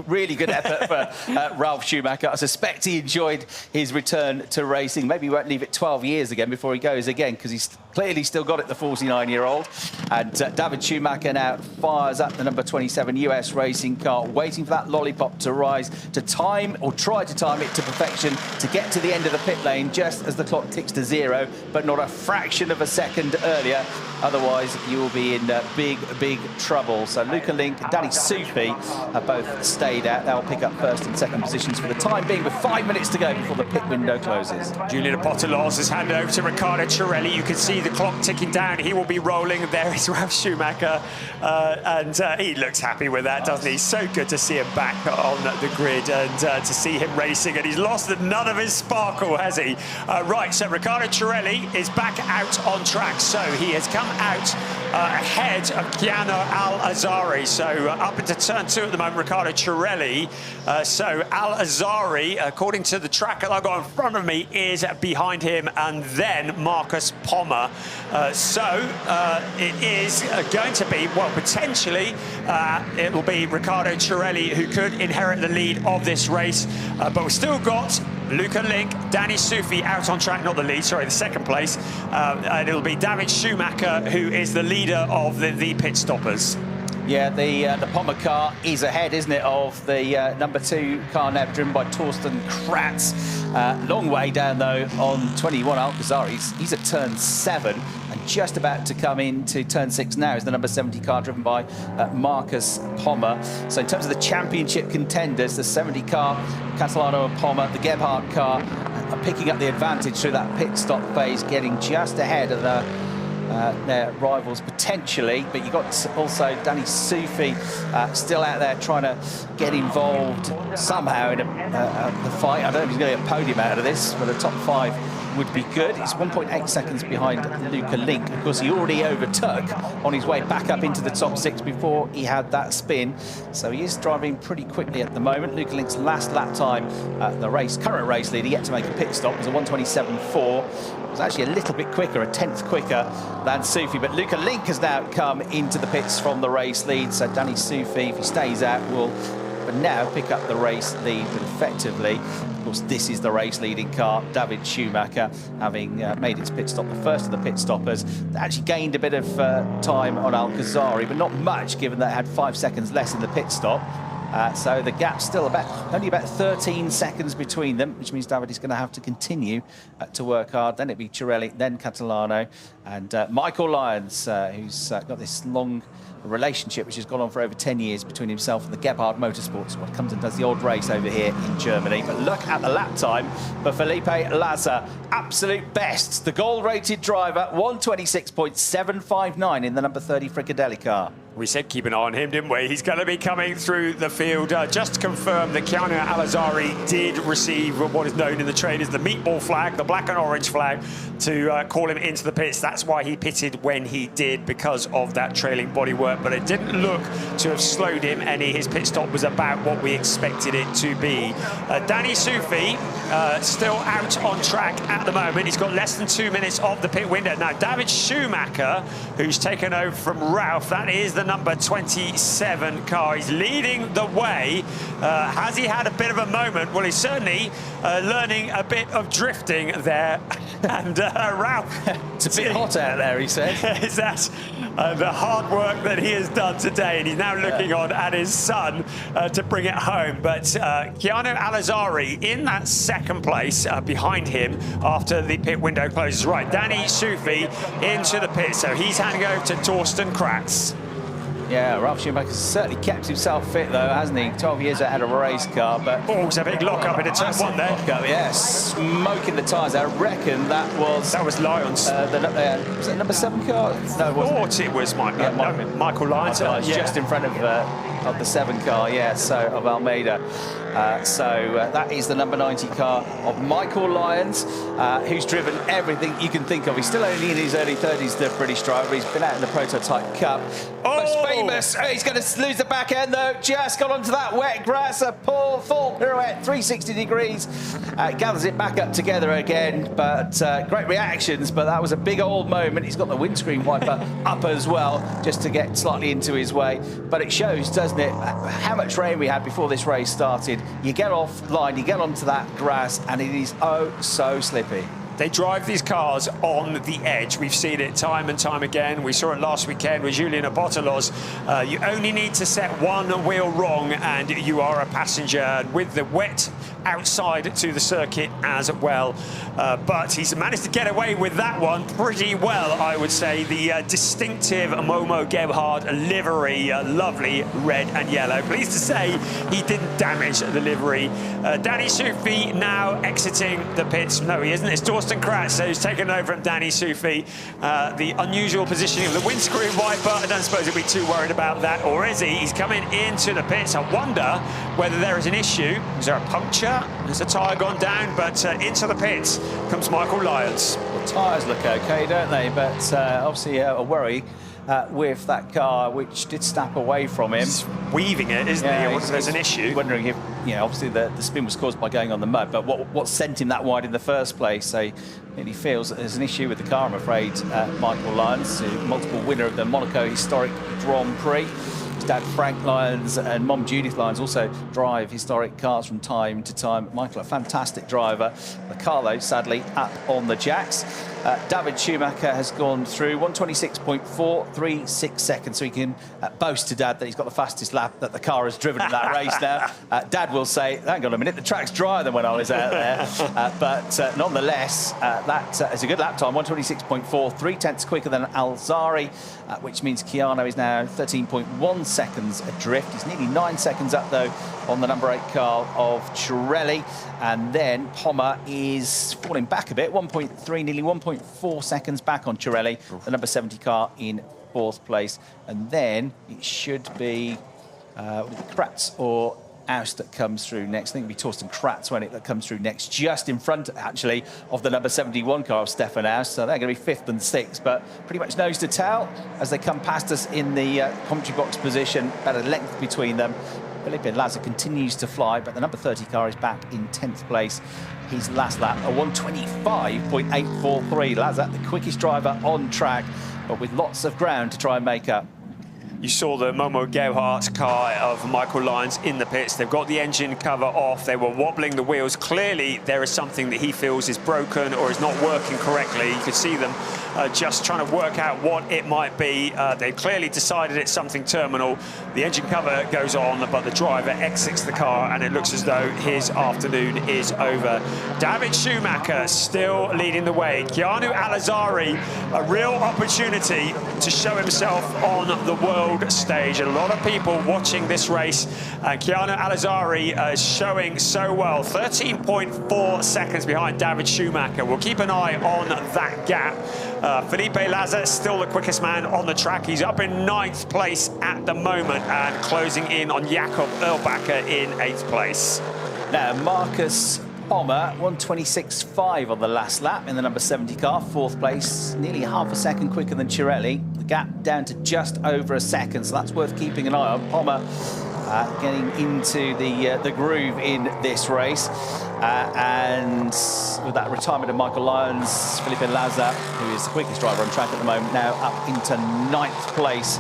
Really good effort for Ralf Schumacher. I suspect he enjoyed his return to racing. Maybe he won't leave it 12 years again before he goes again, because he's clearly still got it, the 49-year-old. And David Schumacher now fires up the number 27 US racing car, waiting for that lollipop to rise, to time, or try to time it to perfection, to get to the end of the pit lane just as the clock ticks to 0, but not a fraction of a second earlier. Otherwise, you will be in big trouble. So Luca Link and Danny Sufi have both stayed out. They'll pick up 1st and 2nd positions for the time being, with 5 minutes to go before the pit window closes. Julian Potolos has handed over to Riccardo Cirelli. You can see the clock ticking down. He will be rolling. There is Ralf Schumacher. And he looks happy with that, doesn't he? So good to see him back on the grid and to see him racing. And he's lost none of his sparkle, has he? Right, so Riccardo Cirelli is back out on track. So he has come out ahead of Keanu Al Azari. So up into turn 2 at the moment, Riccardo Cirelli. So Al Azari, according to the track that I've got in front of me, is behind him, and then Marcus Pommer. It is going to be, well, potentially, it will be Riccardo Cirelli who could inherit the lead of this race. But we've still got Luca Link, Danny Sufi out on track, not the lead, sorry, the 2nd place. And it'll be David Schumacher who is the leader of the pit stoppers. Yeah, the Pommer car is ahead, isn't it, of the number 2 car now, driven by Torsten Kratz. Long way down, though, on 21, Al Azari. He's at turn 7 and just about to come into turn 6 now is the number 70 car, driven by Marcus Pommer. So in terms of the championship contenders, the 70 car, Catalano and Pommer, the Gebhardt car, are picking up the advantage through that pit stop phase, getting just ahead of their rivals potentially. But you've got also Danny Sufi still out there trying to get involved somehow in the fight. I don't know if he's going to get a podium out of this, but a top 5 would be good. It's 1.8 seconds behind Luca Link. Of course, he already overtook on his way back up into the top 6 before he had that spin. So he is driving pretty quickly at the moment. Luca Link's last lap time at the race, current race leader, yet to make a pit stop, was a 1:27.4. It was actually a little bit quicker, a tenth quicker than Sufi. But Luca Link has now come into the pits from the race lead. So Danny Sufi, if he stays out, will but now pick up the race lead. But effectively, of course, this is the race leading car. David Schumacher, having made its pit stop, the first of the pit stoppers, actually gained a bit of time on Al-Ghazari, but not much, given that it had 5 seconds less in the pit stop. So the gap's still only about 13 seconds between them, which means David is going to have to continue to work hard. Then it'll be Cirelli, then Catalano, and Michael Lyons, who's got this long relationship which has gone on for over 10 years between himself and the Gebhardt Motorsports, what comes and does the odd race over here in Germany. But look at the lap time for Felipe Laza, absolute best. The gold-rated driver, 1:26.759 in the number 30 Fricadelli car. We said keep an eye on him, didn't we? He's going to be coming through the field. Just to confirm that Keanu Al-Azari did receive what is known in the trade as the meatball flag, the black and orange flag, to call him into the pits. That's why he pitted when he did, because of that trailing bodywork. But it didn't look to have slowed him any. His pit stop was about what we expected it to be. Danny Sufi still out on track at the moment. He's got less than 2 minutes of the pit window. Now, David Schumacher, who's taken over from Ralph, that is the number 27 car. He's leading the way. Has he had a bit of a moment? Well, he's certainly learning a bit of drifting there. And Ralph... It's a bit hot out there, he said. Is that the hard work that he has done today? And he's now looking on at his son to bring it home. But Keanu Al-Azari in that second place behind him after the pit window closes. Right, Danny Sufi into the pit. So he's handing over to Torsten Kratz. Yeah, Ralf Schumacher's certainly kept himself fit, though, hasn't he? 12 years ahead of a race car, but... Oh, it's a big lock-up in a turn one there. Lock-up, yeah, smoking the tyres. I reckon that was... That was Lyons. Was it number 7 car? No, it wasn't. Thought it was Michael Lyons. Just in front of the 7 car, yeah, so of Almeida. That is the number 90 car of Michael Lyons, who's driven everything you can think of. He's still only in his early 30s, the British driver. He's been out in the Prototype Cup. Most famous. Oh, he's going to lose the back end, though. Just got onto that wet grass. A full pirouette, 360 degrees. Gathers it back up together again, but great reactions. But that was a big old moment. He's got the windscreen wiper up as well, just to get slightly into his way. But it shows, doesn't it, how much rain we had before this race started. You get offline, you get onto that grass, and it is oh so slippy. They drive these cars on the edge. We've seen it time and time again. We saw it last weekend with Julian Abotolos. You only need to set one wheel wrong and you are a passenger, with the wet outside to the circuit as well. But he's managed to get away with that one pretty well, I would say. The distinctive Momo Gebhardt livery, lovely red and yellow. Pleased to say he didn't damage the livery. Danny Sufi now exiting the pits. No, he isn't. It's Torsten Kratz who's taken over from Danny Sufi. The unusual positioning of the windscreen wiper, I don't suppose he'll be too worried about that, or is he? He's coming into the pits. I wonder whether there is an issue. Is there a puncture? Has the tyre gone down? But into the pits comes Michael Lyons. The tyres look okay, don't they? But obviously a worry with that car, which did snap away from him. He's weaving it, isn't he? There's an issue. Wondering if, obviously the spin was caused by going on the mud, but what sent him that wide in the first place? So he feels that there's an issue with the car, I'm afraid. Michael Lyons, multiple winner of the Monaco Historic Grand Prix. His dad Frank Lyons and mum Judith Lyons also drive historic cars from time to time. Michael, a fantastic driver. The car, though, sadly, up on the jacks. David Schumacher has gone through 1:26.436 seconds, so he can boast to Dad that he's got the fastest lap that the car has driven in that race now. Dad will say, hang on a minute, the track's drier than when I was out there. But nonetheless, that is a good lap time, 1:26.4, 3/10 quicker than Al-Azari, which means Keanu is now 13.1 seconds adrift. He's nearly 9 seconds up, though, on the number 8 car of Cirelli. And then Pommer is falling back a bit, 1.3, nearly 1.4 seconds back on Cirelli, the number 70 car in 4th place. And then it should be Kratz or Aust that comes through next. I think it'll be Torsten Kratz, won't it, that comes through next, just in front, actually, of the number 71 car of Stefan Aust. So they're going to be 5th and 6th, but pretty much nose to tail as they come past us in the commentary box position. About a length between them. Felipe Laza continues to fly, but the number 30 car is back in 10th place. His last lap, a 1:25.843. Laza, the quickest driver on track, but with lots of ground to try and make up. You saw the Momo Gerhardt's car of Michael Lyons in the pits. They've got the engine cover off. They were wobbling the wheels. Clearly, there is something that he feels is broken or is not working correctly. You could see them just trying to work out what it might be. They've clearly decided it's something terminal. The engine cover goes on, but the driver exits the car, and it looks as though his afternoon is over. David Schumacher still leading the way. Keanu Alazari, a real opportunity to show himself on the world stage. A lot of people watching this race, and Keanu Alazari is showing so well. 13.4 seconds behind David Schumacher. We'll keep an eye on that gap. Felipe Laza still the quickest man on the track. He's up in 9th place at the moment and closing in on Jakob Erlbacher in 8th place. Now, Marcus Pommer, 1:26.5 on the last lap in the number 70 car, 4th place, nearly half a second quicker than Cirelli. The gap down to just over a second, so that's worth keeping an eye on. Pommer getting into the groove in this race. And with that retirement of Michael Lyons, Felipe Laza, who is the quickest driver on track at the moment, now up into 9th place.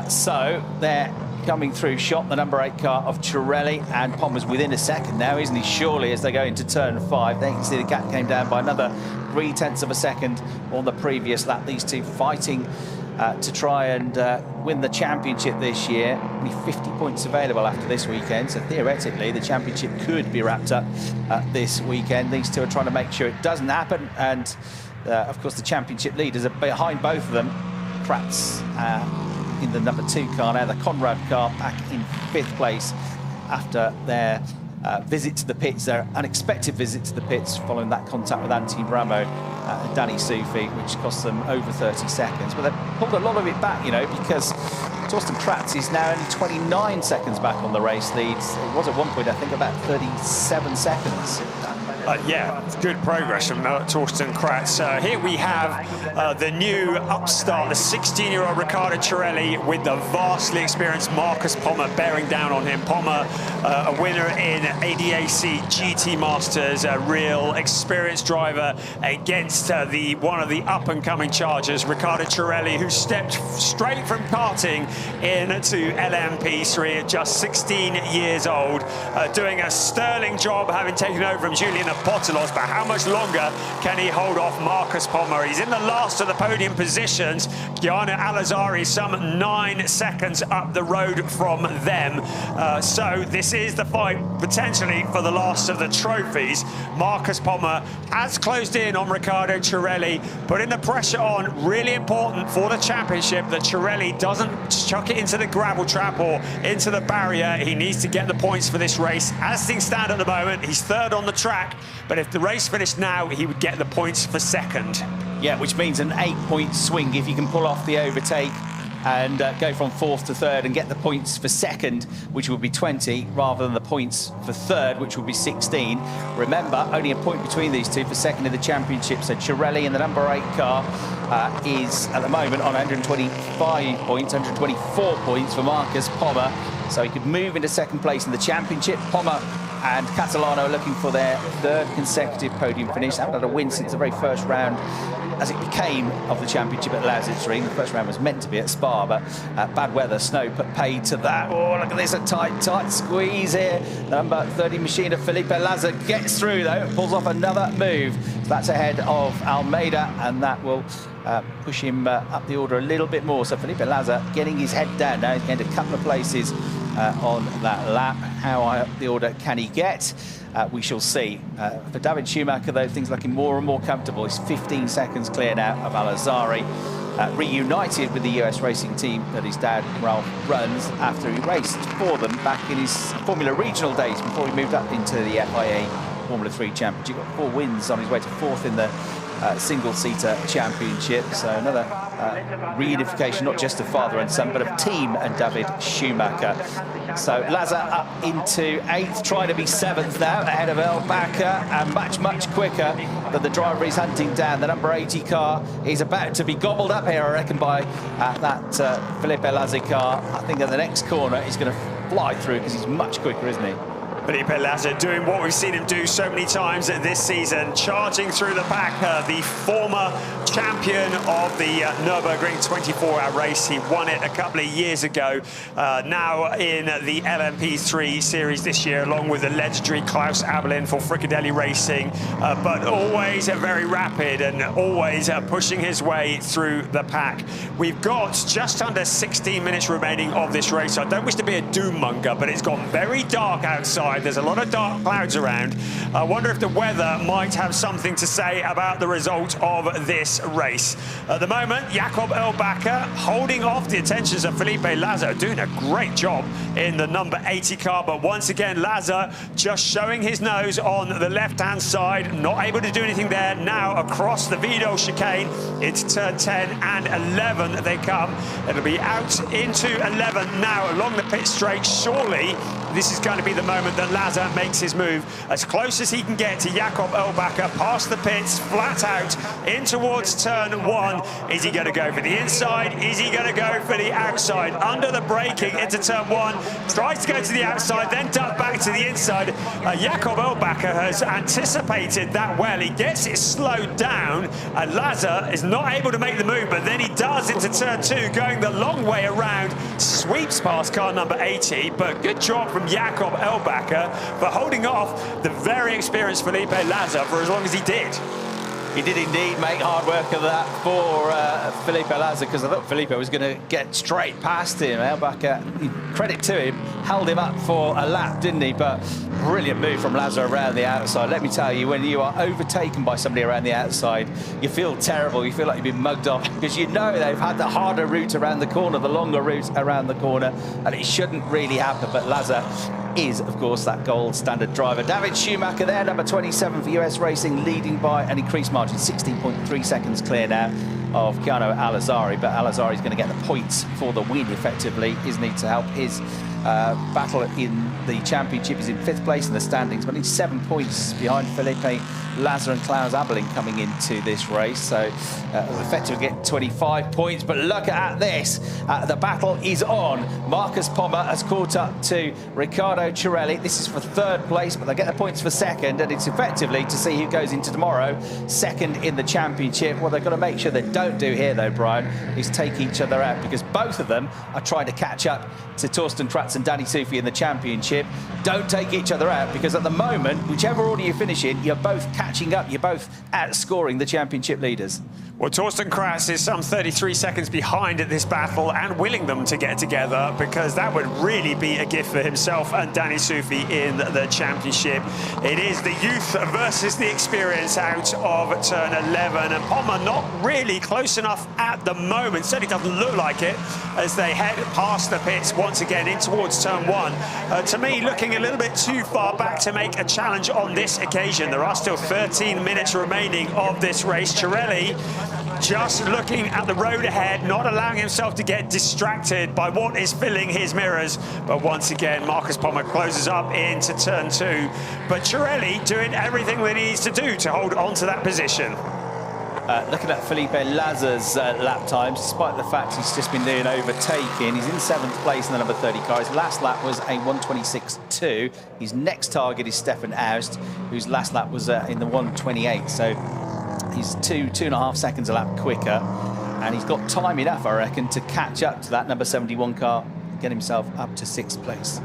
So they're coming through shot, the number 8 car of Cirelli, and Pommer's within a second now, isn't he? Surely, as they go into turn 5. They can see the gap came down by another 0.3 of a second on the previous lap. These two fighting to try and win the championship this year. Only 50 points available after this weekend, so theoretically the championship could be wrapped up this weekend. These two are trying to make sure it doesn't happen, and of course the championship leaders are behind both of them. Kratz in the number 2 car now, the Conrad car back in 5th place after their visit to the pits, their unexpected visit to the pits following that contact with Antti Ramo and Danny Sufi, which cost them over 30 seconds. But they've pulled a lot of it back, you know, because Torsten Kratz is now only 29 seconds back on the race leads. It was at one point, I think, about 37 seconds. Yeah, good progress from Torsten Kratz. Here we have the new upstart, the 16-year-old Riccardo Cirelli with the vastly experienced Marcus Pommer bearing down on him. Pommer, a winner in ADAC GT Masters, a real experienced driver against one of the up-and-coming chargers, Riccardo Cirelli, who stepped straight from karting into LMP3 at just 16 years old, doing a sterling job, having taken over from Julian Bottalos. But how much longer can he hold off Marcus Pommer? He's in the last of the podium positions. Keanu Alazari some 9 seconds up the road from them. So this is the fight potentially for the last of the trophies. Marcus Pommer has closed in on Riccardo Cirelli, putting the pressure on. Really important for the championship that Cirelli doesn't chuck it into the gravel trap or into the barrier. He needs to get the points for this race. As things stand at the moment, he's 3rd on the track, but if the race finished now, he would get the points for 2nd. Yeah, which means an 8-point swing if you can pull off the overtake and go from 4th to 3rd and get the points for 2nd, which would be 20, rather than the points for 3rd, which would be 16. Remember, only a point between these two for 2nd in the championship. So Cirelli in the number 8 car is at the moment on 125 points, 124 points for Marcus Pommer. So he could move into 2nd place in the championship. Pommer and Catalano are looking for their 3rd consecutive podium finish. They haven't had a win since the very first round, as it became, of the championship at Lausitzring. The first round was meant to be at Spa, but bad weather, snow put paid to that. Oh, look at this, a tight squeeze here. Number 30 machine of Felipe Laza gets through, though, pulls off another move. So that's ahead of Almeida, and that will push him up the order a little bit more. So Felipe Laza getting his head down now. He's gained a couple of places on that lap. How high up the order can he get? We shall see. For David Schumacher, though, things looking more and more comfortable. He's 15 seconds clear now of Alazari, reunited with the US racing team that his dad, Ralph, runs after he raced for them back in his Formula Regional days before he moved up into the FIA Formula 3 Championship. Got 4 wins on his way to 4th in the single-seater championship. So another reunification, not just of father and son, but of team and David Schumacher. So Lazar up into 8th, trying to be 7th now, ahead of El-Bakr, and much quicker than the driver he's hunting down, the number 80 car. He's about to be gobbled up here, I reckon, by that Felipe Lazar car. I think at the next corner he's going to fly through because he's much quicker, isn't he? Felipe Lazar doing what we've seen him do so many times this season, charging through the pack, the former champion of the Nürburgring 24-hour race. He won it a couple of years ago, now in the LMP3 series this year, along with the legendary Klaus Abelin for Fricadelli Racing, but always very rapid and always pushing his way through the pack. We've got just under 16 minutes remaining of this race. I don't wish to be a doom monger, but it's gone very dark outside. There's a lot of dark clouds around. I wonder if the weather might have something to say about the result of this race. At the moment, Jakob El-Bakr holding off the attentions of Felipe Lazar, doing a great job in the number 80 car, but once again, Lazar just showing his nose on the left-hand side, not able to do anything there. Now across the Vido chicane into turn 10 and 11 they come. It'll be out into 11 now along the pit straight. Surely this is going to be the moment that Lazar makes his move as close as he can get to Jakob El-Bakr, past the pits, flat out, in towards turn 1. Is he going to go for the inside? Is he going to go for the outside? Under the braking into turn 1, tries to go to the outside, then duck back to the inside. Jakob El-Bakr has anticipated that well. He gets it slowed down, and Lazar is not able to make the move, but then he does into turn 2, going the long way around, sweeps past car number 80, but good job from Jakob El-Bakr for holding off the very experienced Felipe Lazar for as long as he did. He did indeed make hard work of that for Felipe Lazar, because I thought Felipe was going to get straight past him. El-Bakr, credit to him, held him up for a lap, didn't he? But brilliant move from Lazar around the outside. Let me tell you, when you are overtaken by somebody around the outside, you feel terrible. You feel like you've been mugged off, because you know they've had the harder route around the corner, the longer route around the corner, and it shouldn't really happen. But Lazar is, of course, that gold standard driver. David Schumacher there, number 27 for US Racing, leading by an increased margin, 16.3 seconds clear now of Keanu Al-Azari, but Al-Azari is going to get the points for the win, effectively, isn't he, to help his battle in the championship. He's in 5th place in the standings, but he's 7 points behind Felipe Lazar and Klaus Abelin coming into this race. So effectively get 25 points. But look at this. The battle is on. Marcus Pommer has caught up to Riccardo Cirelli. This is for 3rd place, but they get the points for 2nd, and it's effectively to see who goes into tomorrow 2nd in the championship. What they've got to make sure they don't do here, though, Brian, is take each other out, because both of them are trying to catch up to Torsten Kratz and Danny Soufi in the championship. Don't take each other out, because at the moment, whichever order you finish in, you're both catching up, you're both outscoring the championship leaders. Well, Torsten Kratz is some 33 seconds behind at this battle and willing them to get together, because that would really be a gift for himself and Danny Soufi in the championship. It is the youth versus the experience out of turn 11, and Pommer not really close enough at the moment. Certainly doesn't look like it as they head past the pits once again in towards turn 1. To me, looking a little bit too far back to make a challenge on this occasion. There are still 13 minutes remaining of this race. Cirelli just looking at the road ahead, not allowing himself to get distracted by what is filling his mirrors. But once again, Marcus Pommer closes up into turn 2. But Cirelli doing everything that he needs to do to hold on to that position. Looking at Felipe Lazar's lap times, despite the fact he's just been doing overtaking, he's in 7th place in the number 30 car. His last lap was a 1:26.2. His next target is Stefan Aust, whose last lap was in the 1:28. So he's 2.5 seconds a lap quicker, and he's got time enough, I reckon, to catch up to that number 71 car, get himself up to 6th place.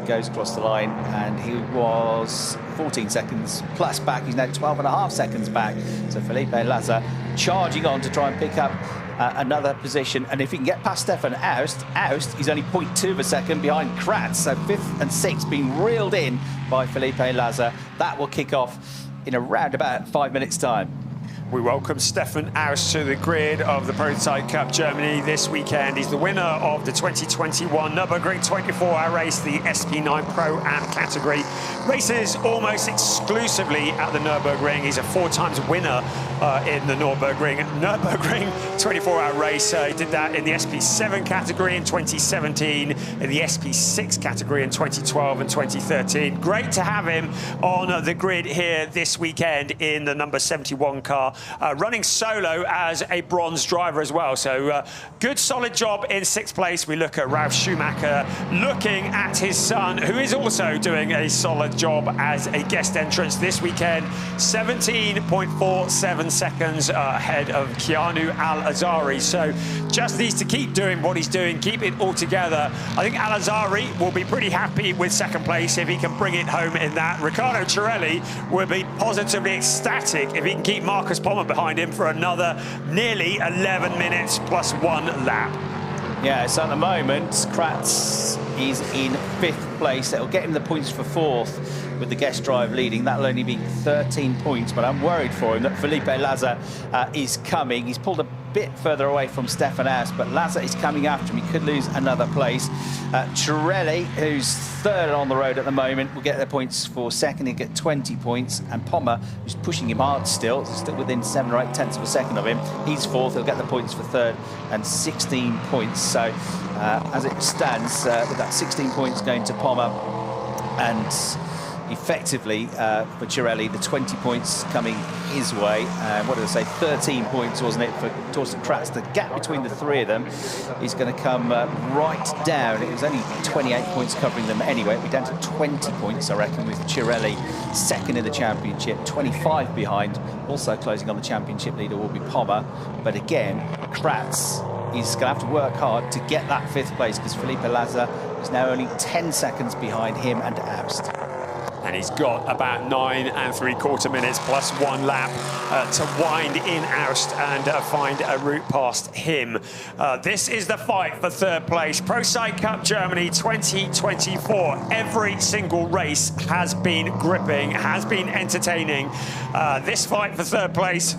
He goes across the line, and he was 14 seconds plus back. He's now 12.5 seconds back. So Felipe Lazar charging on to try and pick up another position, and if he can get past Stefan Aust, he's only 0.2 of a second behind Kratz. So 5th and 6th being reeled in by Felipe Lazar. That will kick off in around about 5 minutes' time. We welcome Stefan Aust to the grid of the Prototype Cup Germany this weekend. He's the winner of the 2021 Nürburgring 24-hour race, the SP9 Pro Am category. Races almost exclusively at the Nürburgring. He's a 4 times winner in the Nürburgring 24-hour race. He did that in the SP7 category in 2017, in the SP6 category in 2012 and 2013. Great to have him on the grid here this weekend in the number 71 car. Running solo as a bronze driver as well. So good solid job in 6th place. We look at Ralf Schumacher looking at his son, who is also doing a solid job as a guest entrance this weekend. 17.47 seconds ahead of Keanu Al-Azari. So just needs to keep doing what he's doing, keep it all together. I think Al-Azari will be pretty happy with 2nd place if he can bring it home in that. Riccardo Cirelli will be positively ecstatic if he can keep Marcus Pommer behind him for another nearly 11 minutes plus 1 lap. Yeah, so at the moment, Kratz is in 5th place. That'll get him the points for 4th with the guest drive leading. That'll only be 13 points, but I'm worried for him that Felipe Laza is coming. He's pulled a bit further away from Stefan Aust, but Laza is coming after him. He could lose another place. Cirelli, who's 3rd on the road at the moment, will get the points for 2nd. He'll get 20 points. And Pommer, who's pushing him hard still within 7 or 8 tenths of a second of him. He's 4th. He'll get the points for 3rd and 16 points. So as it stands, with that 16 points going to Pommer, and effectively for Cirelli, the 20 points coming his way. What did I say? 13 points, wasn't it, for Torsten Kratz? The gap between the 3 of them is going to come right down. It was only 28 points covering them anyway. It'll be down to 20 points, I reckon, with Cirelli 2nd in the championship, 25 behind. Also closing on the championship leader will be Pommer. But again, Kratz is going to have to work hard to get that 5th place, because Felipe Laza is now only 10 seconds behind him and Aust. And he's got about 9 3/4 minutes plus 1 lap to wind in Aust and find a route past him. This is the fight for 3rd place. Prototype Cup Germany 2024. Every single race has been gripping, has been entertaining. This fight for 3rd place,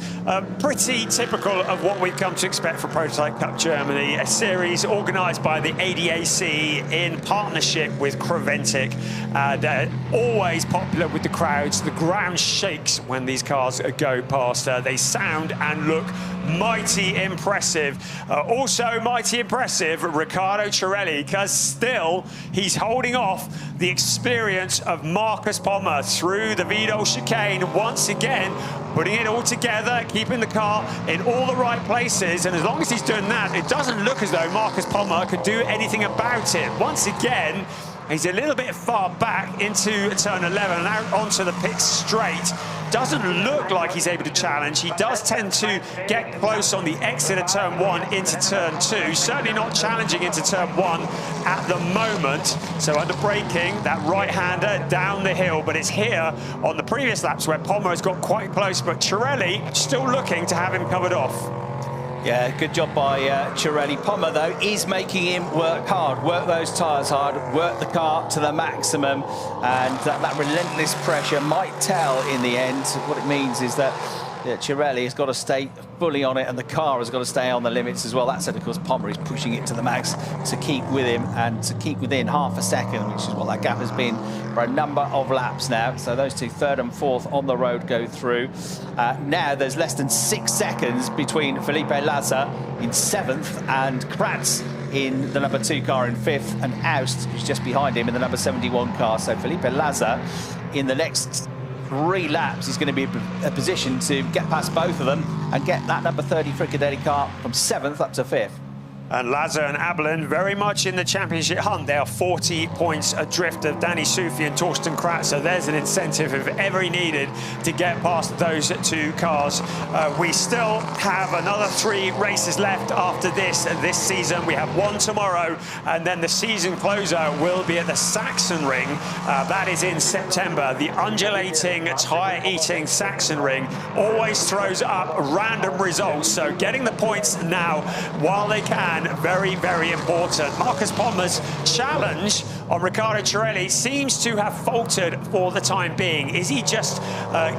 pretty typical of what we've come to expect from Prototype Cup Germany, a series organised by the ADAC in partnership with Creventic, and always popular with the crowds. The ground shakes when these cars go past. They sound and look mighty impressive. Also mighty impressive, Riccardo Cirelli, because still he's holding off the experience of Marcus Pommer through the Vidal chicane once again, putting it all together, keeping the car in all the right places. And as long as he's doing that, it doesn't look as though Marcus Pommer could do anything about it. Once again, he's a little bit far back into turn 11 and out onto the pit straight. Doesn't look like he's able to challenge. He does tend to get close on the exit of turn 1 into turn 2. Certainly not challenging into turn 1 at the moment. So under braking, that right-hander down the hill. But it's here on the previous laps where Pommer has got quite close. But Cirelli still looking to have him covered off. Yeah, good job by Cirelli. Pommer, though, is making him work hard, work those tyres hard, work the car to the maximum, and that relentless pressure might tell in the end. What it means is that Cirelli has got to stay fully on it, and the car has got to stay on the limits as well. That said, of course, Pommer is pushing it to the max to keep with him and to keep within half a second, which is what that gap has been for a number of laps now. So those two, 3rd and 4th on the road, go through. Now there's less than 6 seconds between Felipe Laza in 7th and Kratz in the number 2 car in 5th, and Aust, who's just behind him, in the number 71 car. So Felipe Laza in the next 3 laps is going to be in a position to get past both of them and get that number 30 Fricadelli car from 7th up to 5th. And Laza and Abelin very much in the championship hunt. They are 40 points adrift of Danny Sufi and Torsten Kratz. So there's an incentive, if ever needed, to get past those 2 cars. We still have another 3 races left after this season. We have 1 tomorrow, and then the season closer will be at the Sachsenring. That is in September. The undulating, tire-eating Sachsenring always throws up random results. So getting the points now while they can, very, very important. Marcus Pommer's challenge on Riccardo Cirelli seems to have faltered for the time being. Is he just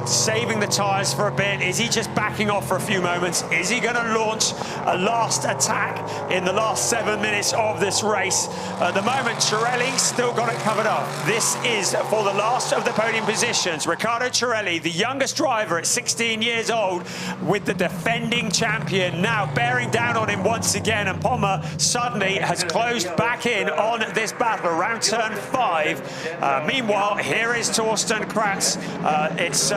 saving the tyres for a bit? Is he just backing off for a few moments? Is he going to launch a last attack in the last 7 minutes of this race? At the moment, Cirelli still got it covered up. This is for the last of the podium positions. Riccardo Cirelli, the youngest driver at 16 years old, with the defending champion now bearing down on him once again, and Pommer suddenly has closed back in on this battle around turn 5. Meanwhile, here is Torsten Kratz. It's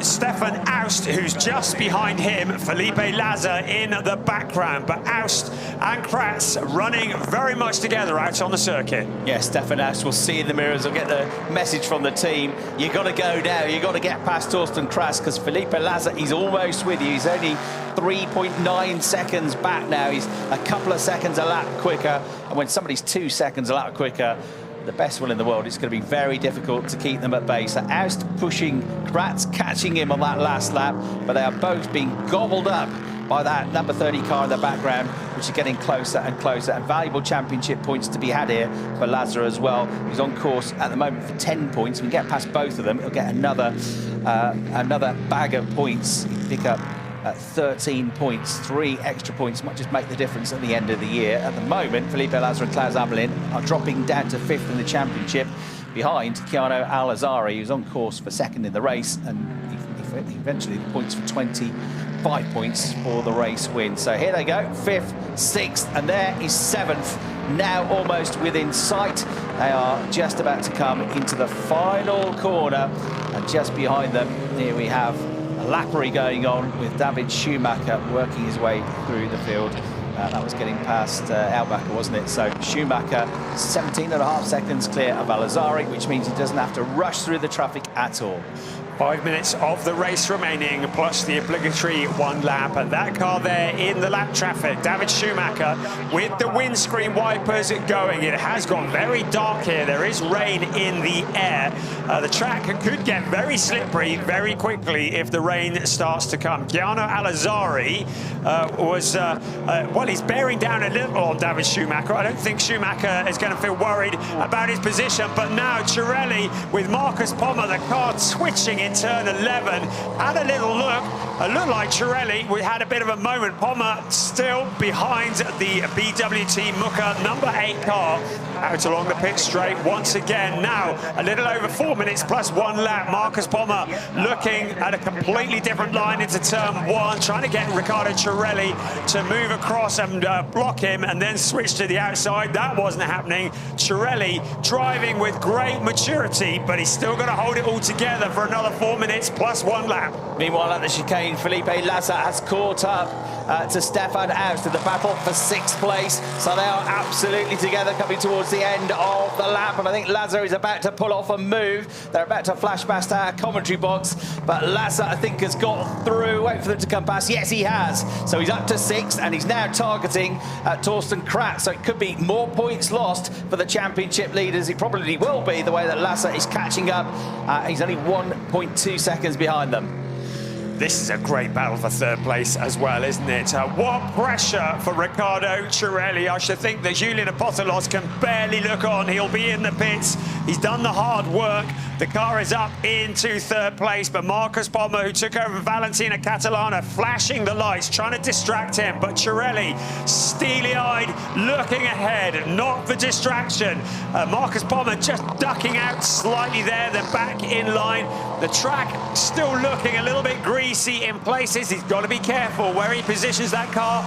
Stefan Aust who's just behind him, Felipe Lazar in the background, but Aust and Kratz running very much together out on the circuit. Yeah, Stefan Aust will see in the mirrors. I'll get the message from the team. You got to go now. You got to get past Torsten Kratz, because Felipe Lazar, he's almost with you. He's only 3.9 seconds back now. He's a couple of seconds a lap quicker, and when somebody's 2 seconds a lap quicker, the best will in the world, it's going to be very difficult to keep them at bay. So Aust pushing Kratz, catching him on that last lap, but they are both being gobbled up by that number 30 car in the background, which is getting closer and closer, and valuable championship points to be had here for Lazar as well. He's on course at the moment for 10 points. If we get past both of them, he'll get another bag of points. He can pick up 13 points, 3 extra points might just make the difference at the end of the year. At the moment, Felipe Lazar and Klaus Amelin are dropping down to 5th in the championship, behind Keanu Al-Azari, who's on course for 2nd in the race, and eventually the points for 25 points for the race win. So here they go, 5th, 6th, and there is 7th, now almost within sight. They are just about to come into the final corner, and just behind them, here we have a lappery going on with David Schumacher working his way through the field. That was getting past Albacher, wasn't it? So Schumacher 17.5 seconds clear of Al-Azari, which means he doesn't have to rush through the traffic at all. 5 minutes of the race remaining, plus the obligatory 1 lap. And that car there in the lap traffic, David Schumacher, with the windscreen wipers going. It has got very dark here. There is rain in the air. The track could get very slippery very quickly if the rain starts to come. Keanu Al-Azari well, he's bearing down a little on David Schumacher. I don't think Schumacher is going to feel worried about his position. But now Cirelli with Marcus Pommer, the car twitching in turn 11, had a little look. It looked like Cirelli, we had a bit of a moment. Pommer still behind the BWT Mucker number 8 car, out along the pit straight once again. Now a little over 4 minutes plus 1 lap. Marcus Pommer looking at a completely different line into turn 1, trying to get Riccardo Cirelli to move across and block him, and then switch to the outside. That wasn't happening. Cirelli driving with great maturity, but he's still got to hold it all together for another 4 minutes plus 1 lap. Meanwhile, at the chicane, Felipe Lazar has caught up to Stefan Aust in the battle for 6th place. So they are absolutely together coming towards the end of the lap. And I think Lazar is about to pull off a move. They're about to flash past our commentary box. But Lazar, I think, has got through. Wait for them to come past. Yes, he has. So he's up to 6th, and he's now targeting Torsten Kratz. So it could be more points lost for the championship leaders. It probably will be, the way that Lazar is catching up. He's only 1.2 seconds behind them. This is a great battle for 3rd place as well, isn't it? What pressure for Riccardo Cirelli. I should think that Julian Apothelos can barely look on. He'll be in the pits. He's done the hard work. The car is up into 3rd place, but Marcus Pommer, who took over Valentina Catalana, flashing the lights, trying to distract him. But Cirelli, steely-eyed, looking ahead, not for distraction. Marcus Pommer just ducking out slightly there, then back in line. The track still looking a little bit greasy in places. He's got to be careful where he positions that car.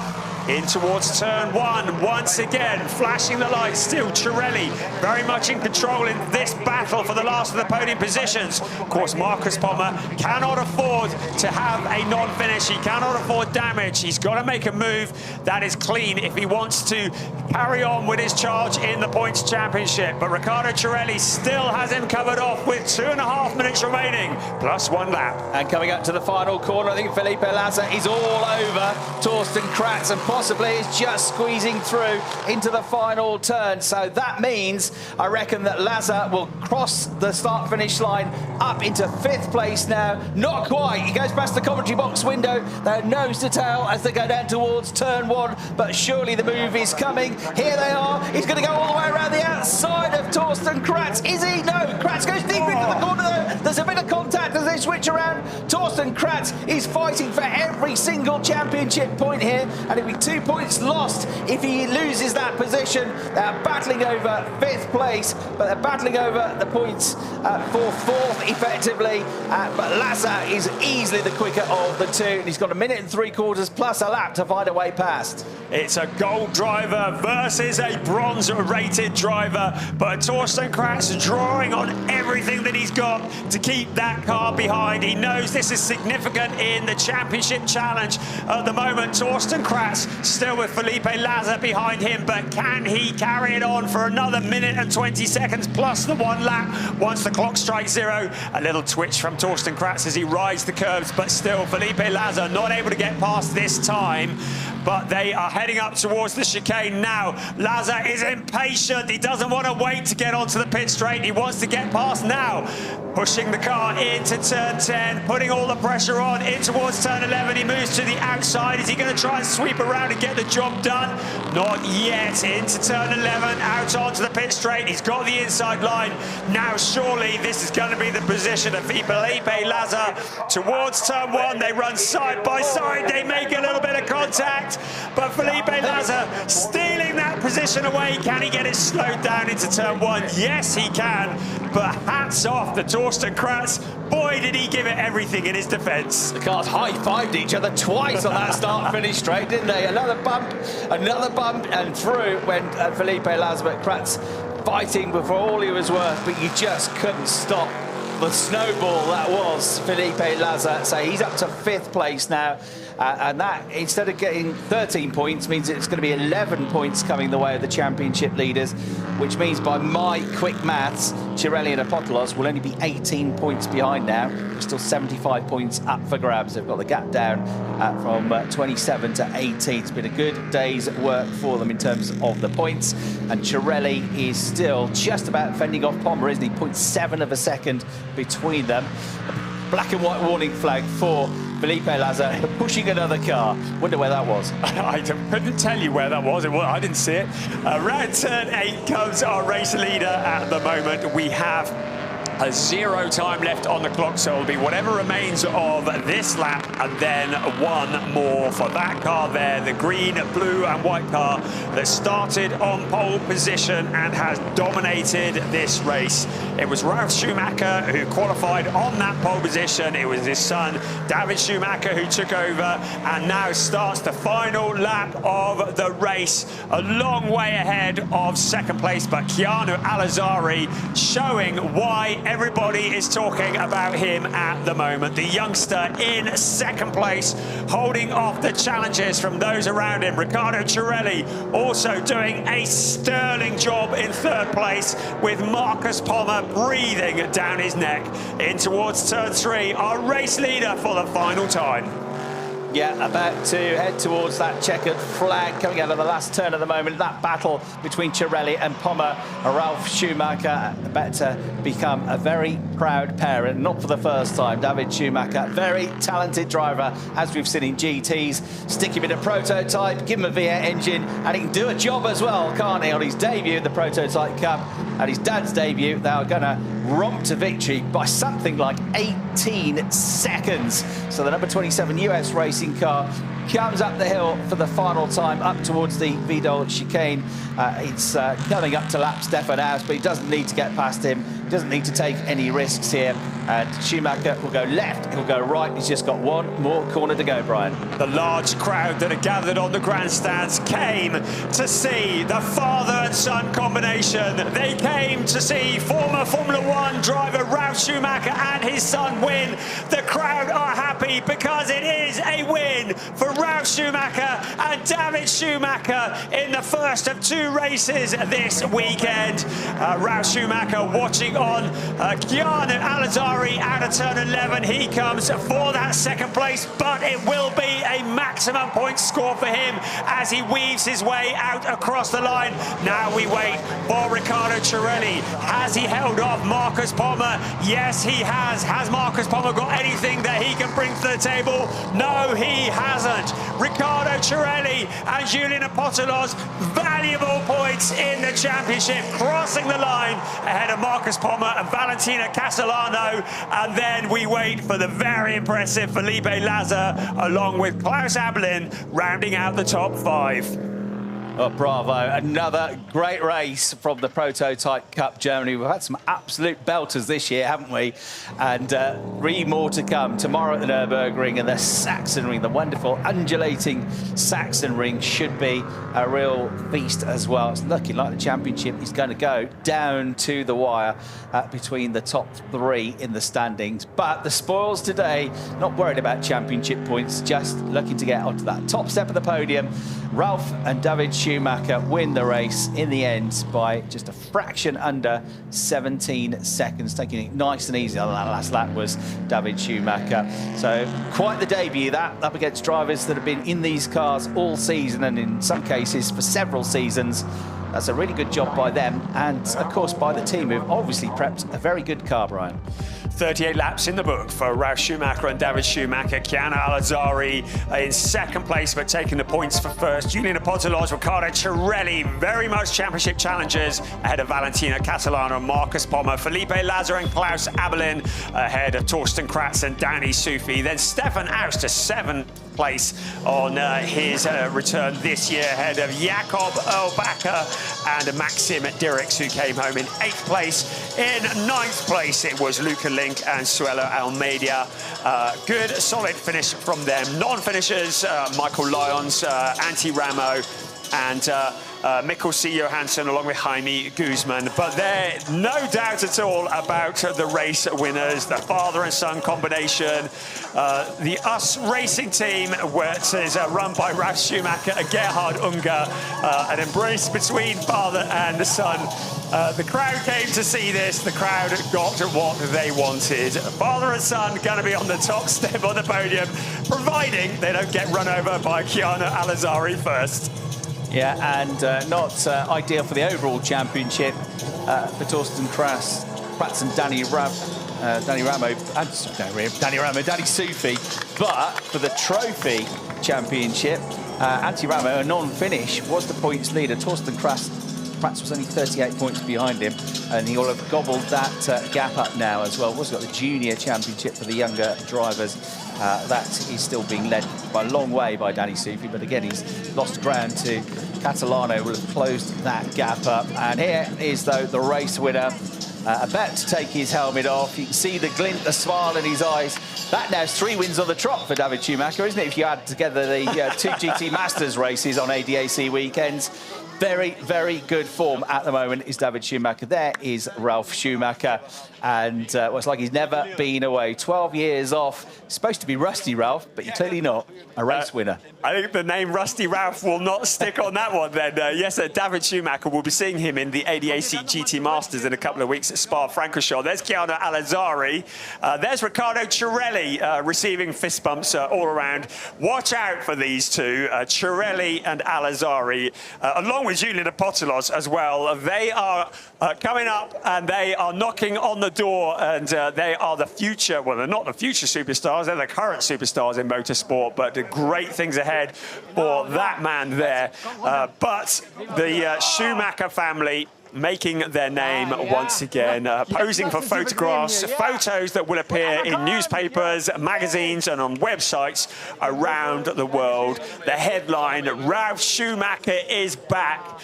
In towards turn 1, once again, flashing the lights. Still Cirelli very much in control in this battle for the last of the podium positions. Of course, Marcus Pommer cannot afford to have a non-finish. He cannot afford damage. He's got to make a move that is clean if he wants to carry on with his charge in the points championship. But Riccardo Cirelli still has him covered off with 2.5 minutes remaining, plus 1 lap. And coming up to the final corner, I think Felipe Lazar is all over Torsten Kratz, and possibly is just squeezing through into the final turn. So that means, I reckon, that Lazar will cross the start-finish line up into 5th place now. Not quite. He goes past the commentary box window. They're nose to tail as they go down towards turn 1, but surely the move is coming. Here they are. He's going to go all the way around the outside of Torsten Kratz, is he? No, Kratz goes deep into the corner though. There's a bit of contact as they switch around. Torsten Kratz is fighting for every single championship point here, and it'll be 2 points lost if he loses that position. They're battling over 5th place, but they're battling over the points for 4th effectively. But Lazar is easily the quicker of the two, and he's got 1 minute and 3/4 plus a lap to find a way past. It's a gold driver versus a bronze-rated driver, but Torsten Kratz drawing on everything that he's got to keep that car behind. He knows this is significant in the championship challenge at the moment. Torsten Kratz still with Felipe Lazar behind him, but can he carry it on for another 1 minute and 20 seconds plus the 1 lap once the clock strikes 0? A little twitch from Torsten Kratz as he rides the curbs, but still Felipe Lazar not able to get past this time. But they are heading up towards the chicane now. Lazar is impatient. He doesn't want to wait to get onto the pit straight. He wants to get past now. Pushing the car into turn 10, putting all the pressure on in towards turn 11. He moves to the outside. Is he going to try and sweep around and get the job done? Not yet. Into turn 11, out onto the pit straight. He's got the inside line. Now surely this is going to be the position of Felipe Lazar towards turn 1. They run side by side. They make a little bit of contact, but Felipe Lazar stealing that position away. Can he get it slowed down into turn 1? Yes, he can. But hats off to Torsten Kratz. Boy, did he give it everything in his defence. The cars high-fived each other twice on that start-finish straight, didn't they? Another bump, and through went Felipe Lazar. But Kratz fighting for all he was worth, but you just couldn't stop the snowball that was Felipe Lazar. So he's up to 5th place now. And that, instead of getting 13 points, means it's going to be 11 points coming the way of the championship leaders, which means by my quick maths, Cirelli and Apotelos will only be 18 points behind now. There's still 75 points up for grabs. They've got the gap down from 27 to 18. It's been a good day's work for them in terms of the points. And Cirelli is still just about fending off Pommer, isn't he? 0.7 of a second between them. Black and white warning flag for Felipe Lazar pushing another car. Wonder where that was. I couldn't tell you where that was. I didn't see it. Around turn 8 comes our race leader at the moment. We have a 0 time left on the clock, so it'll be whatever remains of this lap and then 1 more for that car there, the green, blue and white car that started on pole position and has dominated this race. It was Ralf Schumacher who qualified on that pole position. It was his son, David Schumacher, who took over and now starts the final lap of the race. A long way ahead of 2nd place, but Keanu Alazari showing why everybody is talking about him at the moment. The youngster in 2nd place, holding off the challenges from those around him. Riccardo Cirelli also doing a sterling job in 3rd place, with Marcus Pommer breathing down his neck. In towards turn 3, our race leader for the final time. Yeah, about to head towards that checkered flag coming out of the last turn at the moment. That battle between Cirelli and Pommer. Ralf Schumacher about to become a very proud parent, not for the first time. David Schumacher, very talented driver, as we've seen in GTs. Stick him in a prototype, give him a V8 engine, and he can do a job as well, can't he? On his debut in the Prototype Cup and his dad's debut, they are going to romp to victory by something like 18 seconds. So the number 27 US Racing car comes up the hill for the final time up towards the Vidal chicane. It's coming up to lap Stefan Haas, but he doesn't need to get past him. He doesn't need to take any risks here. And Schumacher will go left, he'll go right. He's just got 1 more corner to go, Brian. The large crowd that are gathered on the grandstands came to see the father and son combination. They came to see former Formula 1 driver Ralf Schumacher and his son win. The crowd are happy because it is a win for Ralf Schumacher and David Schumacher in the first of 2 races this weekend. Ralf Schumacher watching on Keanu Alazari out of turn 11. He comes for that 2nd place, but it will be a maximum point score for him as he weaves his way out across the line. Now while we wait for Riccardo Cirelli. Has he held off Marcus Pommer? Yes, he has. Has Marcus Pommer got anything that he can bring to the table? No, he hasn't. Riccardo Cirelli and Julian Apostolos, valuable points in the championship, crossing the line ahead of Marcus Pommer and Valentina Castellano. And then we wait for the very impressive Felipe Lazar, along with Klaus Abelin, rounding out the top 5. Oh, bravo. Another great race from the Prototype Cup Germany. We've had some absolute belters this year, haven't we? And 3 more to come. Tomorrow at the Nürburgring and the Saxon Ring, the wonderful undulating Saxon Ring, should be a real feast as well. It's looking like the championship is going to go down to the wire between the top 3 in the standings. But the spoils today, not worried about championship points, just looking to get onto that top step of the podium. Ralf and David Schumacher win the race in the end by just a fraction under 17 seconds, taking it nice and easy. The last lap was David Schumacher. So quite the debut, that, up against drivers that have been in these cars all season, and in some cases for several seasons. That's a really good job by them, and of course by the team, who've obviously prepped a very good car, Brian. 38 laps in the book for Ralf Schumacher and David Schumacher. Chiara Alazzari in second place, but taking the points for first. Julian Apostolos, Riccardo Cirelli, very much championship challengers ahead of Valentina Castellano and Marcus Pommer. Felipe Lazar and Klaus Abelin ahead of Torsten Kratz and Danny Sufi. Then Stefan Aust to 7th place on his return this year, ahead of Jakob Erlbacher and Maxim Dirks, who came home in 8th place. In 9th place, it was Luca Link and Suelo Almeida. Good, solid finish from them. Non-finishers, Michael Lyons, Antti Ramo, and Mikkel C. Johansson, along with Jaime Guzman. But there's no doubt at all about the race winners, the father and son combination. The US Racing team, which is run by Ralf Schumacher and Gerhard Unger, an embrace between father and son. The crowd came to see this. The crowd got what they wanted. Father and son going to be on the top step of the podium, providing they don't get run over by Chiara Alazzari first. Yeah, and not ideal for the overall championship for Torsten Kratz and Danny Sufi. But for the trophy championship, Antti Ramo, a non-finish, was the points leader. Torsten Kratz was only 38 points behind him, and he will have gobbled that gap up now as well. Also got the junior championship for the younger drivers. That is still being led by a long way by Danny Sufi, but again, he's lost ground to Catalano, will have closed that gap up. And here is, though, the race winner, about to take his helmet off. You can see the glint, the smile in his eyes. That now is 3 wins on the trot for David Schumacher, isn't it? If you add together the 2 GT Masters races on ADAC weekends. Very, very good form at the moment is David Schumacher. There is Ralf Schumacher. And well, it's like he's never been away. 12 years off. Supposed to be Rusty Ralph, but you're clearly not. A race winner. I think the name Rusty Ralph will not stick on that one then. Yes, David Schumacher, we'll be seeing him in the ADAC GT Masters in a couple of weeks at Spa-Francorchamps. There's Chiara Alazzari. There's Riccardo Cirelli receiving fist bumps all around. Watch out for these two, Cirelli and Alazzari, along with Julian Apostolos as well. They are coming up and they are knocking on the door, and they are the future, well, they're not the future superstars, they're the current superstars in motorsport, but the great things ahead for that man there. But the Schumacher family making their name once again, posing for photographs, photos that will appear in newspapers, magazines and on websites around the world. The headline, Ralf Schumacher is back.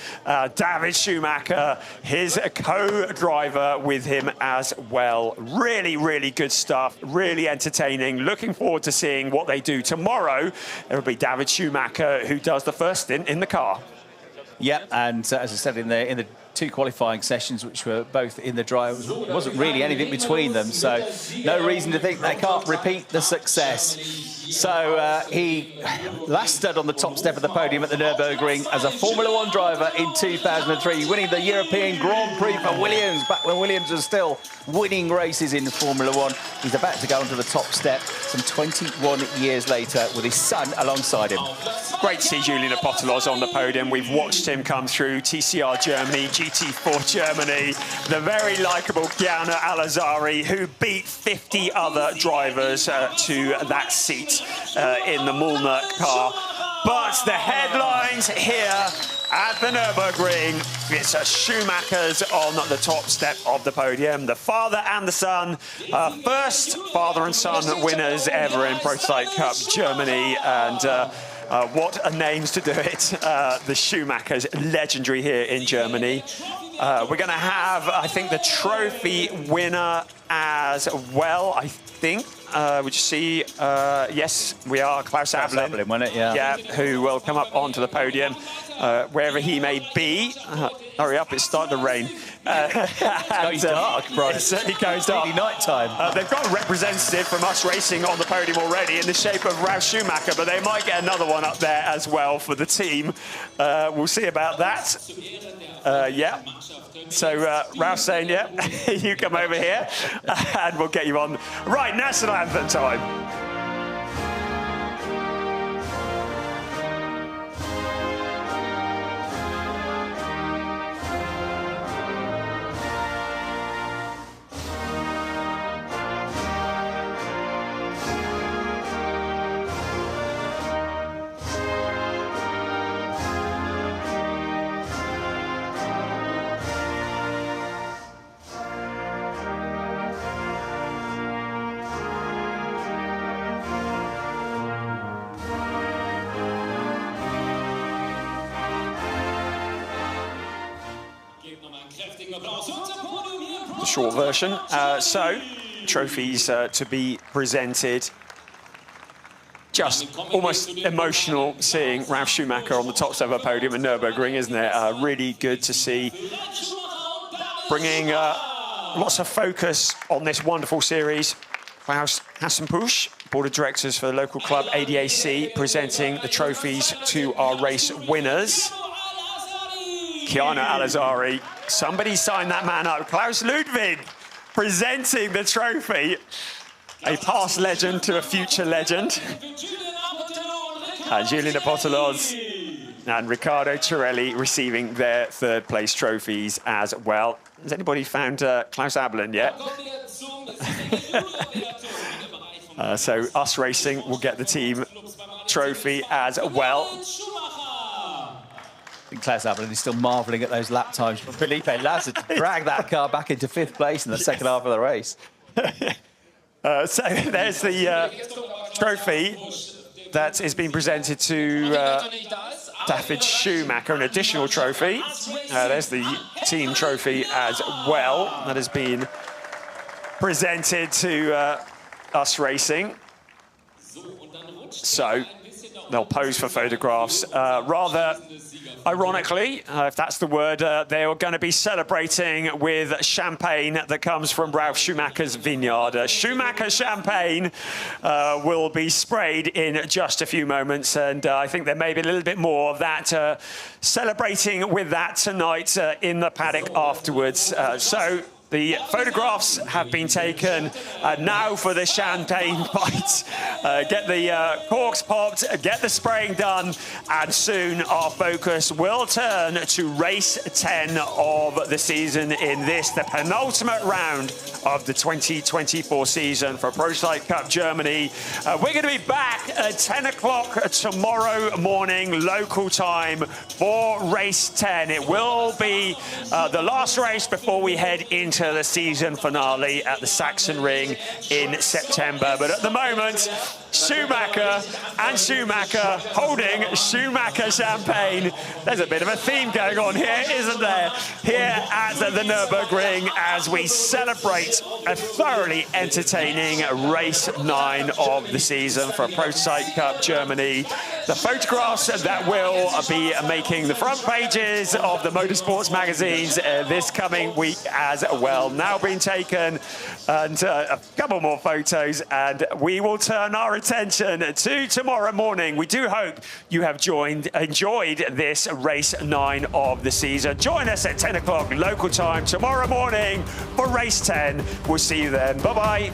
David Schumacher, his co-driver with him as well. Really, really good stuff, really entertaining. Looking forward to seeing what they do tomorrow. It'll be David Schumacher who does the first stint in the car. Yep, and as I said, in the 2 qualifying sessions, which were both in the dry, wasn't really anything between them, so no reason to think they can't repeat the success. So he last stood on the top step of the podium at the Nürburgring as a Formula 1 driver in 2003, winning the European Grand Prix for Williams, back when Williams was still winning races in Formula 1. He's about to go onto the top step some 21 years later with his son alongside him. Great to see Julian Apostolos on the podium. We've watched him come through. TCR Germany, GT4 Germany, the very likeable Chiano Alizari, who beat 50 other drivers to that seat in the Mulner car. But the headlines here at the Nürburgring, it's Schumacher's on the top step of the podium. The father and the son, first father and son winners ever in Prototype Cup Germany, and what a names to do it. The Schumachers, legendary here in Germany. We're going to have, I think, the trophy winner as well, I think. Would you see? Yes, we are. Klaus Ablin, won it, yeah. Yeah, who will come up onto the podium, wherever he may be. Hurry up, it's starting to rain. It's dark, bro. It certainly goes dark. It's night time. They've got a representative from Us Racing on the podium already in the shape of Ralf Schumacher, but they might get another one up there as well for the team. We'll see about that. Yeah. So Ralph's saying, yeah, you come over here and we'll get you on. Right, national anthem time. The short version. So, trophies to be presented. Just almost emotional seeing Ralf Schumacher on the top step of a podium at Nürburgring, isn't it? Really good to see. Bringing lots of focus on this wonderful series. Klaus Hassenpusch, Board of Directors for the local club ADAC, presenting the trophies to our race winners. Chiano Alizari, somebody signed that man up. Klaus Ludwig presenting the trophy. A past legend to a future legend. And Julian Apostolos and Riccardo Cirelli receiving their third place trophies as well. Has anybody found Klaus Ablin yet? So Us Racing will get the team trophy as well. I think Klaus Ablin is still marvelling at those lap times for Felipe Lazar to drag that car back into 5th place in the second half of the race. So there's the trophy that is being presented to David Schumacher, an additional trophy. There's the team trophy as well that has been presented to Us Racing. So they'll pose for photographs. Rather ironically, if that's the word, they are going to be celebrating with champagne that comes from Ralf Schumacher's vineyard. Schumacher champagne will be sprayed in just a few moments, and I think there may be a little bit more of that, celebrating with that tonight in the paddock afterwards. So the photographs have been taken. Now for the champagne fight. Get the corks popped, get the spraying done, and soon our focus will turn to race 10 of the season in this, the penultimate round of the 2024 season for Prototype Cup Germany. We're going to be back at 10 o'clock tomorrow morning, local time, for race 10. It will be the last race before we head into the season finale at the Sachsenring in September. But at the moment, Schumacher and Schumacher holding Schumacher champagne. There's a bit of a theme going on here, isn't there? Here at the Nürburgring as we celebrate a thoroughly entertaining race 9 of the season for Prototype Cup Germany. The photographs that will be making the front pages of the motorsports magazines this coming week as well. Now being taken, and a couple more photos, and we will turn our attention to tomorrow morning. We do hope you have enjoyed this race 9 of the season. Join us at 10 o'clock local time tomorrow morning for race 10. We'll see you then. Bye-bye.